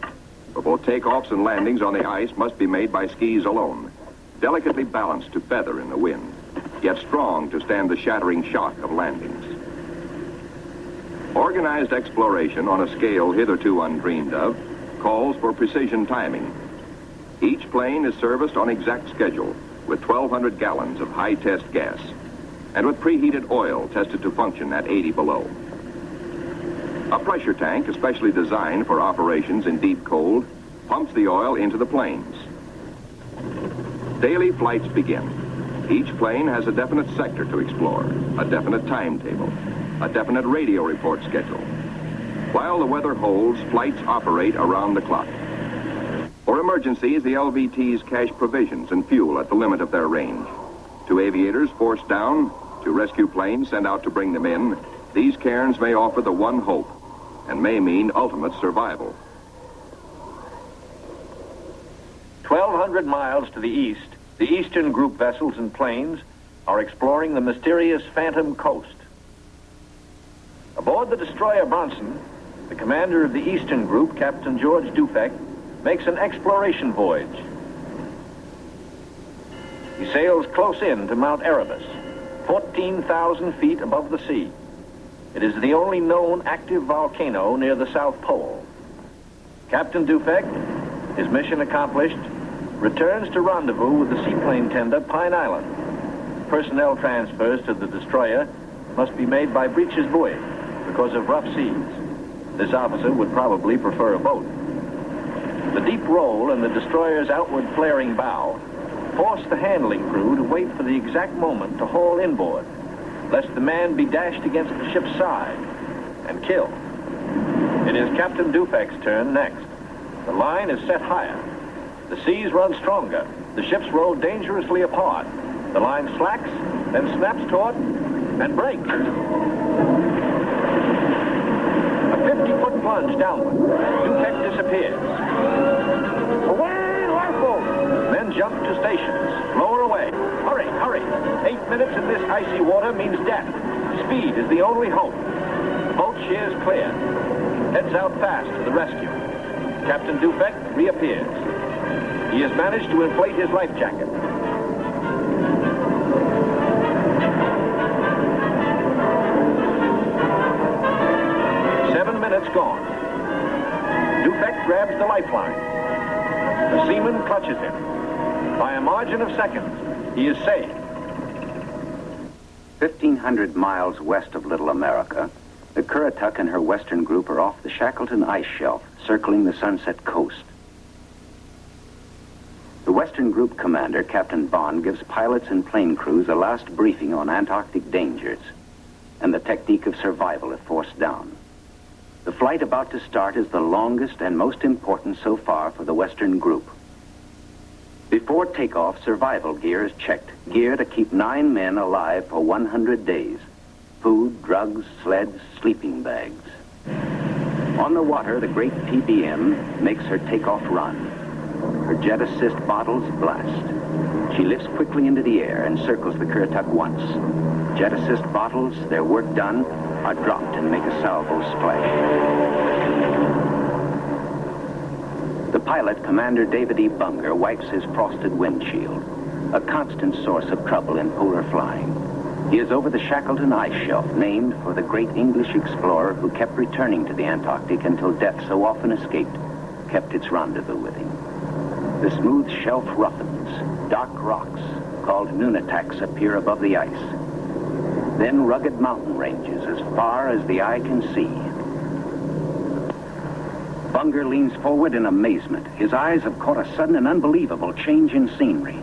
[SPEAKER 6] but both takeoffs and landings on the ice must be made by skis alone, delicately balanced to feather in the wind, yet strong to stand the shattering shock of landings. Organized exploration on a scale hitherto undreamed of calls for precision timing. Each plane is serviced on exact schedule with 1,200 gallons of high-test gas and with preheated oil tested to function at 80 below. A pressure tank, especially designed for operations in deep cold, pumps the oil into the planes. Daily flights begin. Each plane has a definite sector to explore, a definite timetable, a definite radio report schedule. While the weather holds, flights operate around the clock. For emergencies, the LVTs cache provisions and fuel at the limit of their range. To aviators forced down, to rescue planes sent out to bring them in, these cairns may offer the one hope and may mean ultimate survival.
[SPEAKER 1] 1,200 miles to the east, the Eastern Group vessels and planes are exploring the mysterious Phantom Coast. Aboard the destroyer Bronson, the commander of the Eastern Group, Captain George Dufek, makes an exploration voyage. He sails close in to Mount Erebus, 14,000 feet above the sea. It is the only known active volcano near the South Pole. Captain Dufek, his mission accomplished, returns to rendezvous with the seaplane tender Pine Island. Personnel transfers to the destroyer must be made by breeches buoy because of rough seas. This officer would probably prefer a boat. The deep roll in the destroyer's outward flaring bow forced the handling crew to wait for the exact moment to haul inboard, lest the man be dashed against the ship's side and killed. It is Captain Dufek's turn next. The line is set higher. The seas run stronger. The ships roll dangerously apart. The line slacks, then snaps taut and breaks. A 50-foot plunge downward. Dufek disappears. Away, rifle! Men jump to stations. Lower away. Hurry, hurry. 8 minutes in this icy water means death. Speed is the only hope. The boat sheers clear. Heads out fast to the rescue. Captain Dufek reappears. He has managed to inflate his life jacket. Gone. Dufek grabs the lifeline. The seaman clutches him. By a margin of seconds, he is saved.
[SPEAKER 8] 1,500 miles west of Little America, the Currituck and her western group are off the Shackleton ice shelf, circling the Sunset Coast. The western group commander, Captain Bond, gives pilots and plane crews a last briefing on Antarctic dangers and the technique of survival if forced down. The flight about to start is the longest and most important so far for the Western Group. Before takeoff, survival gear is checked. Gear to keep 9 men alive for 100 days. Food, drugs, sleds, sleeping bags. On the water, the great PBM makes her takeoff run. Her jet assist bottles blast. She lifts quickly into the air and circles the Currituck once. Jet assist bottles, their work done, are dropped and make a salvo splash. The pilot, Commander David E. Bunger, wipes his frosted windshield, a constant source of trouble in polar flying. He is over the Shackleton ice shelf, named for the great English explorer who kept returning to the Antarctic until death, so often escaped, kept its rendezvous with him. The smooth shelf roughens. Dark rocks, called nunataks, appear above the ice. Then rugged mountain ranges as far as the eye can see. Bunger leans forward in amazement. His eyes have caught a sudden and unbelievable change in scenery.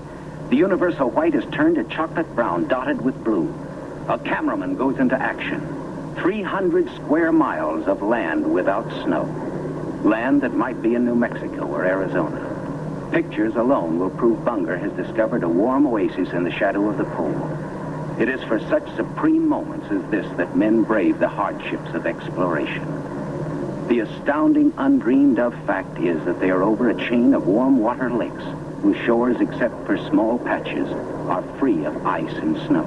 [SPEAKER 8] The universal white has turned to chocolate brown, dotted with blue. A cameraman goes into action. 300 square miles of land without snow. Land that might be in New Mexico or Arizona. Pictures alone will prove Bunger has discovered a warm oasis in the shadow of the pole. It is for such supreme moments as this that men brave the hardships of exploration. The astounding, undreamed of fact is that they are over a chain of warm water lakes whose shores, except for small patches, are free of ice and snow.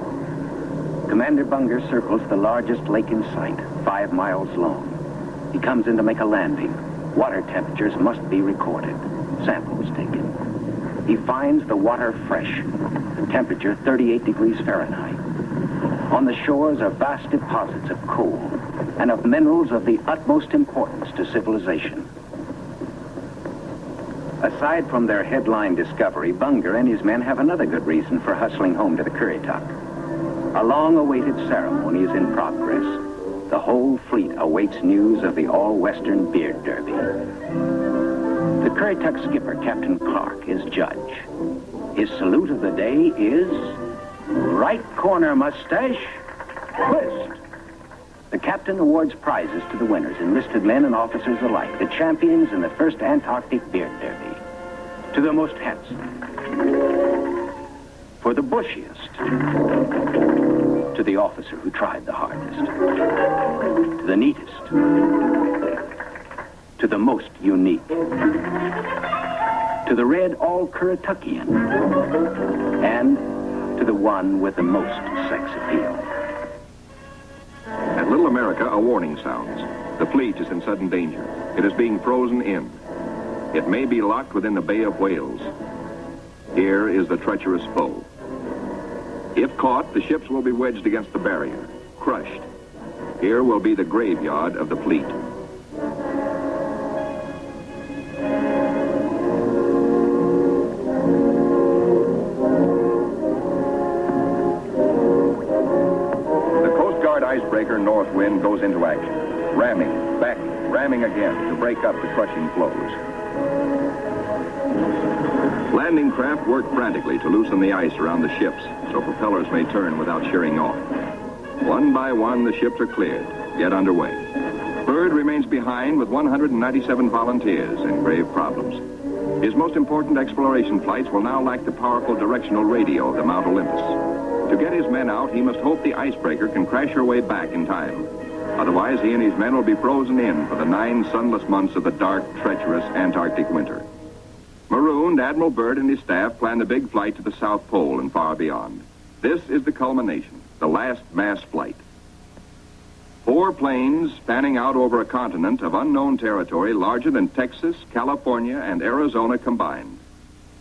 [SPEAKER 8] Commander Bunger circles the largest lake in sight, 5 miles long. He comes in to make a landing. Water temperatures must be recorded. Samples taken. He finds the water fresh. The temperature 38 degrees Fahrenheit. On the shores are vast deposits of coal and of minerals of the utmost importance to civilization. Aside from their headline discovery, Bunger and his men have another good reason for hustling home to the Currituck. A long-awaited ceremony is in progress. The whole fleet awaits news of the all-Western Beard Derby. The Currituck skipper, Captain Clark, is judge. His salute of the day is right corner mustache, twist. The captain awards prizes to the winners, enlisted men and officers alike, the champions in the first Antarctic Beard Derby. To the most handsome. For the bushiest. To the officer who tried the hardest. To the neatest. To the most unique. To the red all-Currituckian. And to the one with the most sex appeal.
[SPEAKER 6] At Little America, a warning sounds. The fleet is in sudden danger. It is being frozen in. It may be locked within the Bay of Whales. Here is the treacherous foe. If caught, the ships will be wedged against the barrier, crushed. Here will be the graveyard of the fleet. Icebreaker Northwind goes into action, ramming, backing, ramming again to break up the crushing floes. Landing craft work frantically to loosen the ice around the ships so propellers may turn without shearing off. One by one, the ships are cleared, get underway. Byrd remains behind with 197 volunteers in grave problems. His most important exploration flights will now lack the powerful directional radio of the Mount Olympus. To get his men out, he must hope the icebreaker can crash her way back in time. Otherwise, he and his men will be frozen in for the 9 sunless months of the dark, treacherous Antarctic winter. Marooned, Admiral Byrd and his staff plan the big flight to the South Pole and far beyond. This is the culmination, the last mass flight. 4 planes spanning out over a continent of unknown territory larger than Texas, California, and Arizona combined.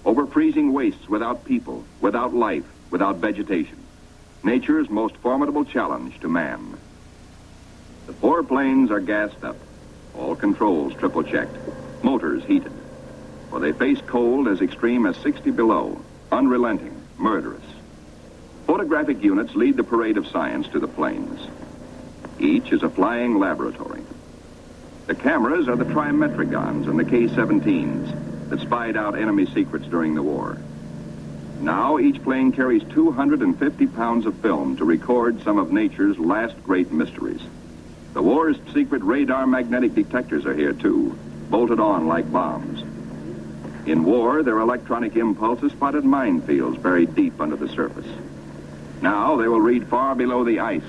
[SPEAKER 6] Over freezing wastes without people, without life, without vegetation. Nature's most formidable challenge to man. The 4 planes are gassed up. All controls triple checked. Motors heated. For they face cold as extreme as 60 below. Unrelenting, murderous. Photographic units lead the parade of science to the planes. Each is a flying laboratory. The cameras are the trimetricons and the K-17s that spied out enemy secrets during the war. Now each plane carries 250 pounds of film to record some of nature's last great mysteries. The war's secret radar magnetic detectors are here too, bolted on like bombs. In war, their electronic impulses spotted minefields buried deep under the surface. Now they will read far below the ice,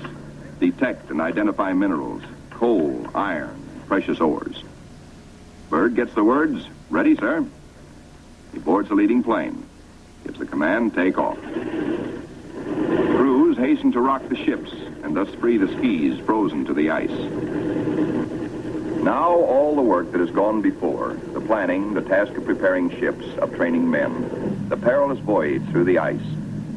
[SPEAKER 6] detect and identify minerals, coal, iron, precious ores. Byrd gets the words, "Ready, sir." He boards the leading plane. Gives the command, take off. Crews hasten to rock the ships and thus free the skis frozen to the ice. Now all the work that has gone before, the planning, the task of preparing ships, of training men, the perilous voyage through the ice,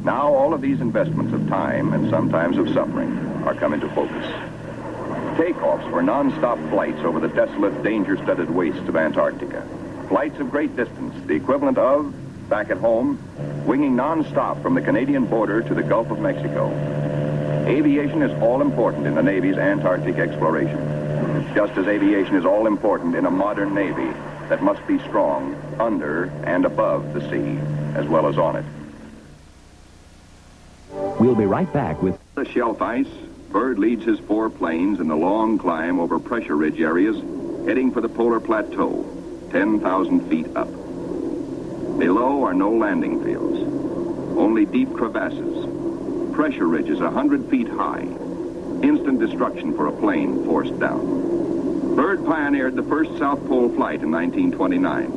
[SPEAKER 6] now all of these investments of time and sometimes of suffering are come into focus. Takeoffs for non-stop flights over the desolate, danger-studded wastes of Antarctica. Flights of great distance, the equivalent of, back at home, winging non-stop from the Canadian border to the Gulf of Mexico. Aviation is all important in the Navy's Antarctic exploration, just as aviation is all important in a modern Navy that must be strong under and above the sea, as well as on it.
[SPEAKER 7] We'll be right back with
[SPEAKER 6] The shelf ice, Byrd leads his 4 planes in the long climb over pressure ridge areas, heading for the polar plateau, 10,000 feet up. Below are no landing fields, only deep crevasses, pressure ridges 100 feet high, instant destruction for a plane forced down. Byrd pioneered the first South Pole flight in 1929.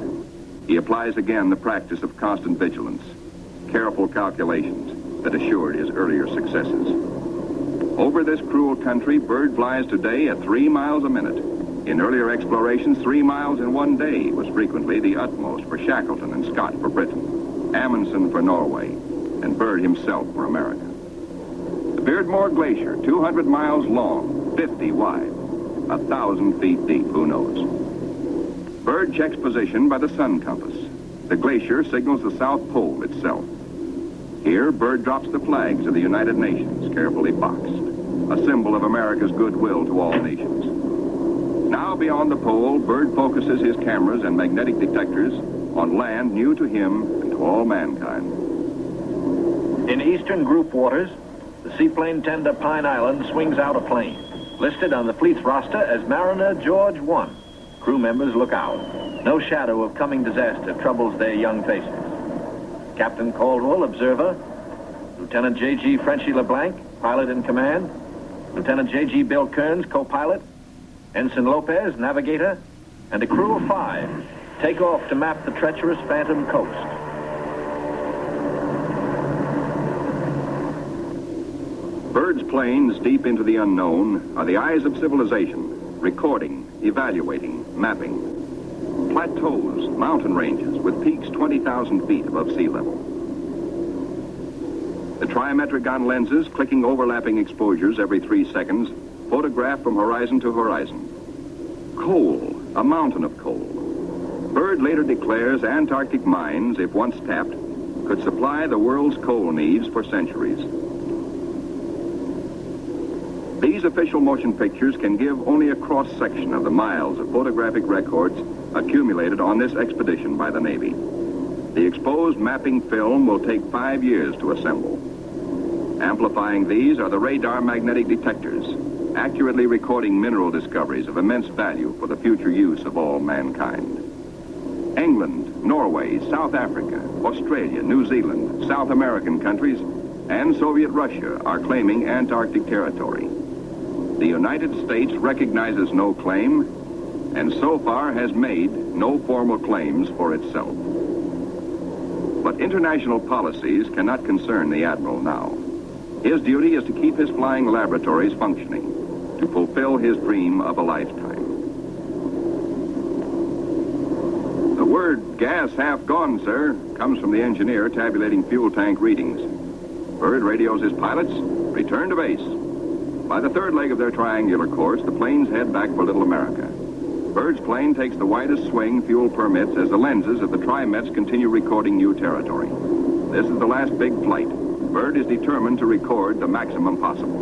[SPEAKER 6] He applies again the practice of constant vigilance, careful calculations that assured his earlier successes. Over this cruel country, Byrd flies today at 3 miles a minute. In earlier explorations, 3 miles in one day was frequently the utmost for Shackleton and Scott for Britain, Amundsen for Norway, and Byrd himself for America. The Beardmore Glacier, 200 miles long, 50 wide, 1,000 feet deep, who knows? Byrd checks position by the sun compass. The glacier signals the South Pole itself. Here, Byrd drops the flags of the United Nations, carefully boxed, a symbol of America's goodwill to all nations. Now beyond the pole, Byrd focuses his cameras and magnetic detectors on land new to him and to all mankind.
[SPEAKER 1] In eastern group waters, the seaplane tender Pine Island swings out a plane. Listed on the fleet's roster as Mariner George 1. Crew members look out. No shadow of coming disaster troubles their young faces. Captain Caldwell, observer. Lieutenant J.G. Frenchy LeBlanc, pilot in command. Lieutenant J.G. Bill Kearns, co-pilot. Ensign Lopez, navigator. And a crew of 5 take off to map the treacherous Phantom coast.
[SPEAKER 6] Byrd's planes, deep into the unknown, are the eyes of civilization, recording, evaluating, mapping. Plateaus, mountain ranges with peaks 20,000 feet above sea level. The trimetric-on lenses, clicking overlapping exposures every 3 seconds, photograph from horizon to horizon. Coal, a mountain of coal. Byrd later declares Antarctic mines, if once tapped, could supply the world's coal needs for centuries. These official motion pictures can give only a cross-section of the miles of photographic records accumulated on this expedition by the Navy. The exposed mapping film will take 5 years to assemble. Amplifying these are the radar magnetic detectors, accurately recording mineral discoveries of immense value for the future use of all mankind. England, Norway, South Africa, Australia, New Zealand, South American countries, and Soviet Russia are claiming Antarctic territory. The United States recognizes no claim, and so far has made no formal claims for itself. But international policies cannot concern the Admiral now. His duty is to keep his flying laboratories functioning, to fulfill his dream of a lifetime. The word "gas half gone, sir," comes from the engineer tabulating fuel tank readings. Byrd radios his pilots, return to base. By the third leg of their triangular course, the planes head back for Little America. Byrd's plane takes the widest swing fuel permits as the lenses of the Trimets continue recording new territory. This is the last big flight. Byrd is determined to record the maximum possible.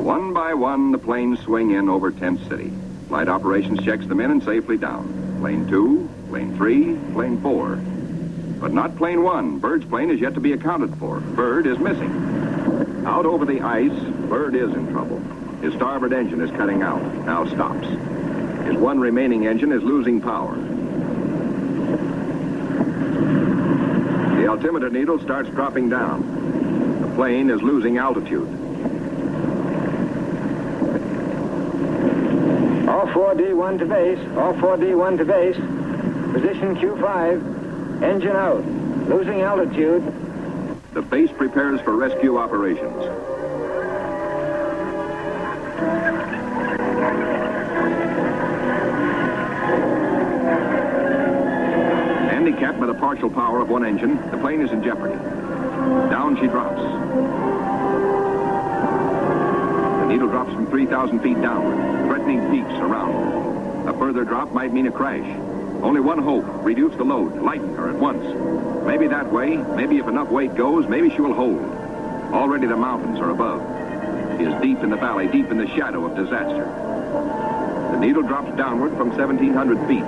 [SPEAKER 6] One by one, the planes swing in over Tent City. Flight operations checks them in and safely down. Plane 2, plane 3, plane 4. But not plane 1. Byrd's plane is yet to be accounted for. Byrd is missing. Out over the ice, Byrd is in trouble. His starboard engine is cutting out, now stops. His one remaining engine is losing power. The altimeter needle starts dropping down. The plane is losing altitude.
[SPEAKER 4] All 4D1 to base. All 4D1 to base. Position Q5. Engine out. Losing altitude.
[SPEAKER 6] The base prepares for rescue operations. Handicapped by the partial power of one engine, the plane is in jeopardy. Down she drops. The needle drops from 3,000 feet downward, threatening peaks around her. A further drop might mean a crash. Only one hope: reduce the load, lighten her at once. Maybe that way, maybe if enough weight goes, maybe she will hold. Already the mountains are above. She is deep in the valley, deep in the shadow of disaster. The needle drops downward from 1,700 feet.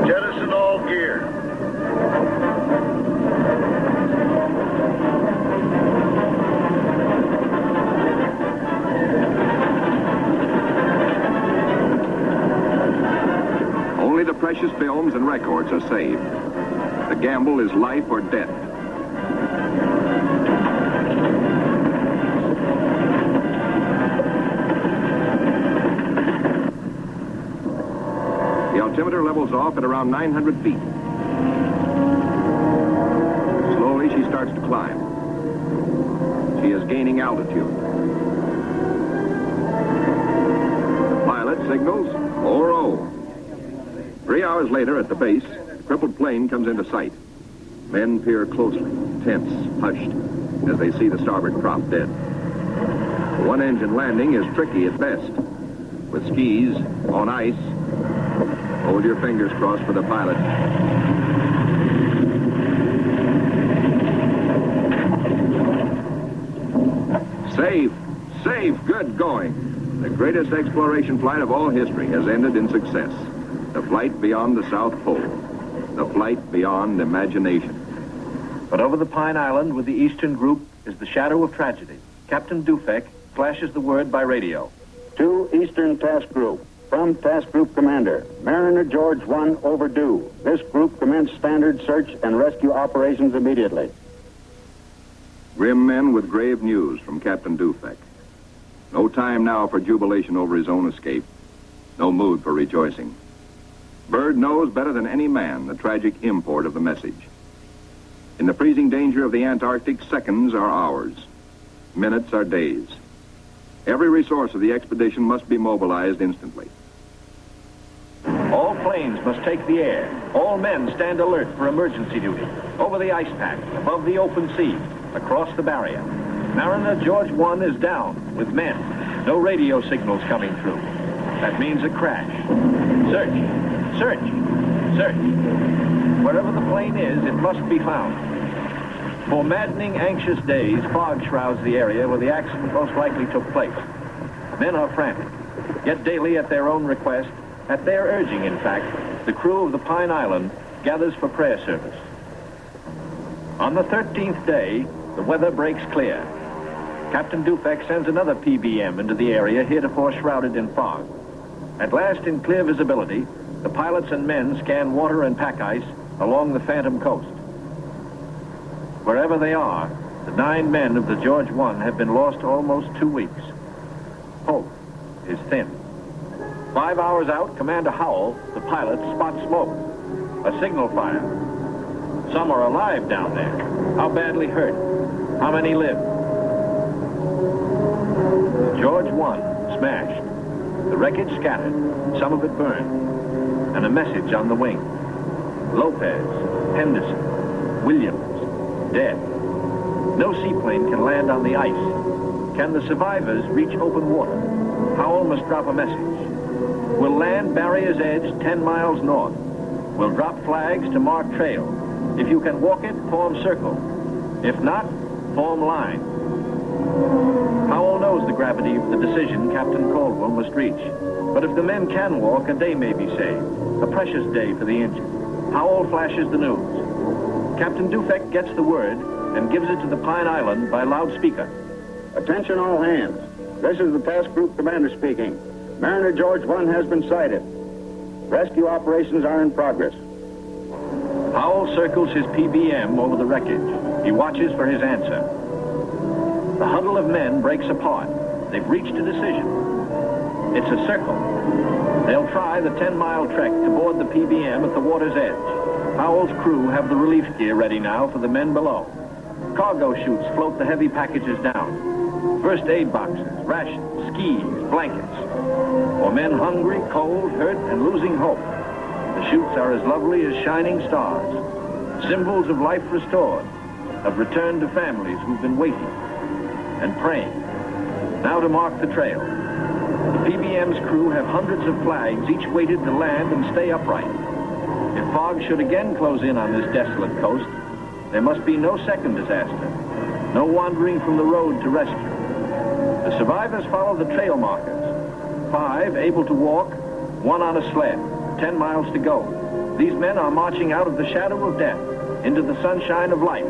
[SPEAKER 9] Jettison all gear.
[SPEAKER 6] Only the precious films and records are saved. The gamble is life or death. The altimeter levels off at around 900 feet. Slowly she starts to climb. She is gaining altitude. The pilot signals 4-0. 3 hours later, at the base, the crippled plane comes into sight. Men peer closely, tense, hushed, as they see the starboard prop dead. The one-engine landing is tricky at best. With skis, on ice, hold your fingers crossed for the pilot. Safe, safe, good going. The greatest exploration flight of all history has ended in success. The flight beyond the South Pole. The flight beyond imagination.
[SPEAKER 1] But over the Pine Island with the Eastern Group is the shadow of tragedy. Captain Dufek flashes the word by radio.
[SPEAKER 10] To Eastern Task Group. From Task Group Commander, Mariner George 1 overdue. This group commenced standard search and rescue operations immediately.
[SPEAKER 6] Grim men with grave news from Captain Dufek. No time now for jubilation over his own escape. No mood for rejoicing. Byrd knows better than any man the tragic import of the message. In the freezing danger of the Antarctic, seconds are hours. Minutes are days. Every resource of the expedition must be mobilized instantly.
[SPEAKER 1] All planes must take the air. All men stand alert for emergency duty. Over the ice pack, above the open sea, across the barrier. Mariner George 1 is down with men. No radio signals coming through. That means a crash. Search, search, search. Wherever the plane is, it must be found. For maddening, anxious days, fog shrouds the area where the accident most likely took place. Men are frantic, yet daily at their own request, at their urging, in fact, the crew of the Pine Island gathers for prayer service. On the 13th day, the weather breaks clear. Captain Dufek sends another PBM into the area heretofore shrouded in fog. At last, in clear visibility, the pilots and men scan water and pack ice along the Phantom Coast. Wherever they are, the 9 men of the George 1 have been lost almost 2 weeks. Hope is thin. 5 hours out, Commander Howell, the pilot, spots smoke. A signal fire. Some are alive down there. How badly hurt? How many live? George 1 smashed. The wreckage scattered, some of it burned. And a message on the wing. Lopez, Henderson, Williams, dead. No seaplane can land on the ice. Can the survivors reach open water? Howell must drop a message. We'll land Barrier's Edge 10 miles north. We'll drop flags to mark trail. If you can walk it, form circle. If not, form line. Howell knows the gravity of the decision Captain Caldwell must reach. But if the men can walk, a day may be saved. A precious day for the injured. Howell flashes the news. Captain Dufek gets the word and gives it to the Pine Island by loudspeaker.
[SPEAKER 10] Attention all hands. This is the Task Group Commander speaking. Mariner George 1 has been sighted. Rescue operations are in progress.
[SPEAKER 1] Howell circles his PBM over the wreckage. He watches for his answer. The huddle of men breaks apart. They've reached a decision. It's a circle. They'll try the 10-mile trek to board the PBM at the water's edge. Howell's crew have the relief gear ready now for the men below. Cargo chutes float the heavy packages down. First aid boxes, rations, skis, blankets. For men hungry, cold, hurt, and losing hope, the chutes are as lovely as shining stars. Symbols of life restored, of return to families who've been waiting and praying. Now to mark the trail. The PBM's crew have hundreds of flags, each weighted to land and stay upright. If fog should again close in on this desolate coast, there must be no second disaster, no wandering from the road to rescue. The survivors follow the trail markers. 5 able to walk, 1 on a sled, 10 miles to go. These men are marching out of the shadow of death into the sunshine of life.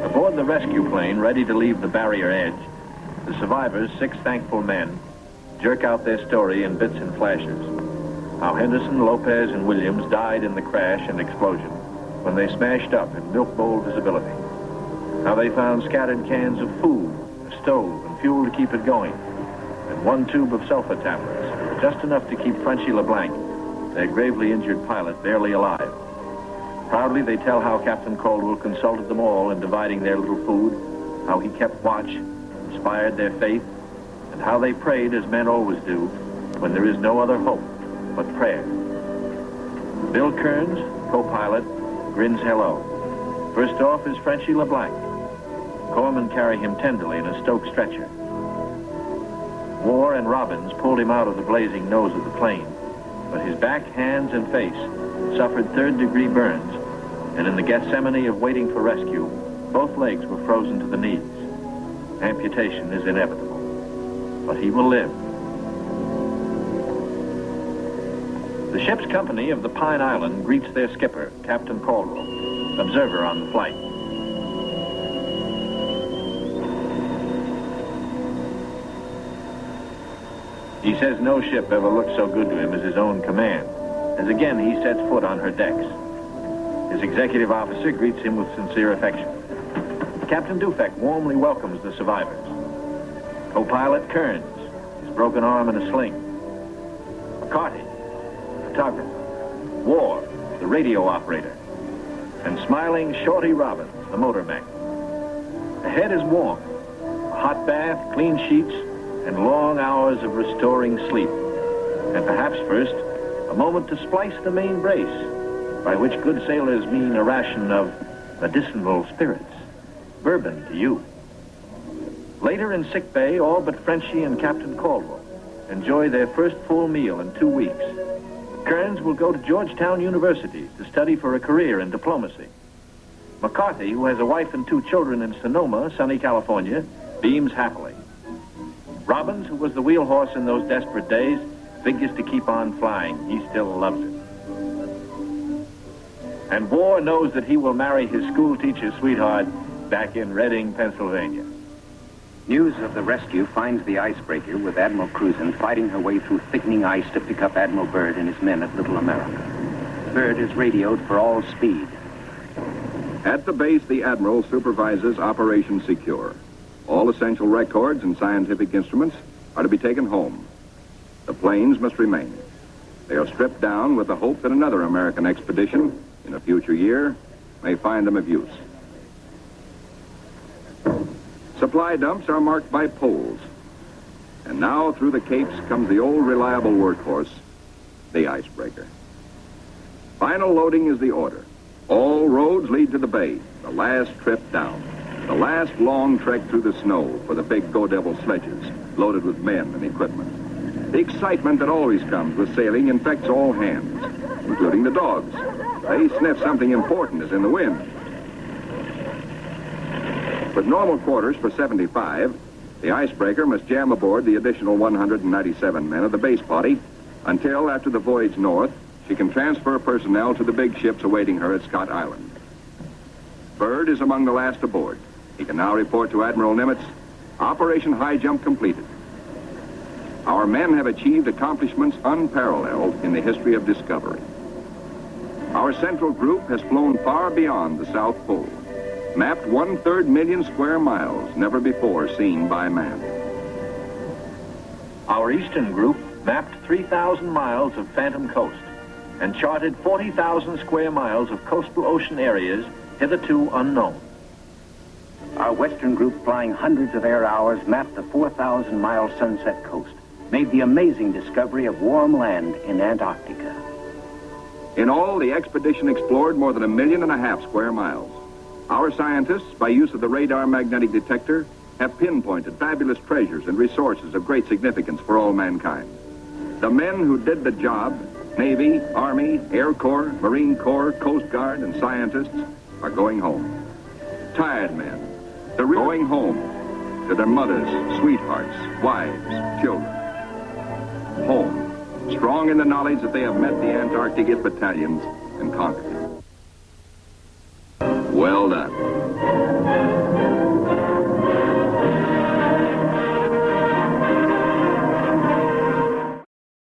[SPEAKER 1] Aboard the rescue plane, ready to leave the barrier edge, the survivors, 6 thankful men, jerk out their story in bits and flashes. How Henderson, Lopez, and Williams died in the crash and explosion when they smashed up in milk bowl visibility. How they found scattered cans of food, a stove, and fuel to keep it going, and 1 tube of sulfur tablets, just enough to keep Frenchy LeBlanc, their gravely injured pilot, barely alive. Proudly, they tell how Captain Caldwell consulted them all in dividing their little food, how he kept watch, inspired their faith, and how they prayed as men always do when there is no other hope but prayer. Bill Kearns, co-pilot, grins hello. First off is Frenchy LeBlanc. Corpsmen carry him tenderly in a Stoke stretcher. War and Robbins pulled him out of the blazing nose of the plane, but his back, hands, and face suffered 3rd-degree burns, and in the Gethsemane of waiting for rescue, both legs were frozen to the knees. Amputation is inevitable, but he will live. The ship's company of the Pine Island greets their skipper, Captain Caldwell. observer on the flight. He says no ship ever looked so good to him as his own command, as again he sets foot on her decks. His executive officer greets him with sincere affection. Captain Dufek warmly welcomes the survivors. Co-pilot Kearns, his broken arm in a sling. McCarty, the photographer. War, the radio operator. And smiling Shorty Robbins, the motor mech. The head is warm. A hot bath, clean sheets, and long hours of restoring sleep. And perhaps first, a moment to splice the main brace, by which good sailors mean a ration of medicinal spirits. Bourbon to you. Later in sickbay, all but Frenchie and Captain Caldwell enjoy their first full meal in 2 weeks. Kearns will go to Georgetown University to study for a career in diplomacy. McCarthy, who has a wife and 2 children in Sonoma, sunny California, beams happily. Robbins, who was the wheel horse in those desperate days, figures to keep on flying. He still loves it. And War knows that he will marry his school teacher sweetheart back in Reading, Pennsylvania.
[SPEAKER 8] News of the rescue finds the icebreaker with Admiral Cruzen fighting her way through thickening ice to pick up Admiral Byrd and his men at Little America. Byrd is radioed for all speed.
[SPEAKER 6] At the base, the Admiral supervises Operation Secure. All essential records and scientific instruments are to be taken home. The planes must remain. They are stripped down with the hope that another American expedition in a future year may find them of use. Supply dumps are marked by poles. And now through the capes comes the old reliable workhorse, the icebreaker. Final loading is the order. All roads lead to the bay, the last trip down. The last long trek through the snow for the big Go Devil sledges, loaded with men and equipment. The excitement that always comes with sailing infects all hands, including the dogs. They sniff something important is in the wind. With normal quarters for 75, the icebreaker must jam aboard the additional 197 men of the base party until, after the voyage north, she can transfer personnel to the big ships awaiting her at Scott Island. Byrd is among the last aboard. He can now report to Admiral Nimitz, Operation Highjump completed. Our men have achieved accomplishments unparalleled in the history of discovery. Our central group has flown far beyond the South Pole, mapped 1/3 million square miles never before seen by man.
[SPEAKER 1] Our eastern group mapped 3,000 miles of phantom coast and charted 40,000 square miles of coastal ocean areas hitherto unknown.
[SPEAKER 8] Our western group, flying hundreds of air hours, mapped the 4,000-mile Sunset Coast, made the amazing discovery of warm land in Antarctica.
[SPEAKER 6] In all, the expedition explored more than 1.5 million square miles. Our scientists, by use of the radar magnetic detector, have pinpointed fabulous treasures and resources of great significance for all mankind. The men who did the job, Navy, Army, Air Corps, Marine Corps, Coast Guard, and scientists, are going home. Tired men, they're going home to their mothers, sweethearts, wives, children. Home, strong in the knowledge that they have met the Antarctic battalions and conquered it. Well done.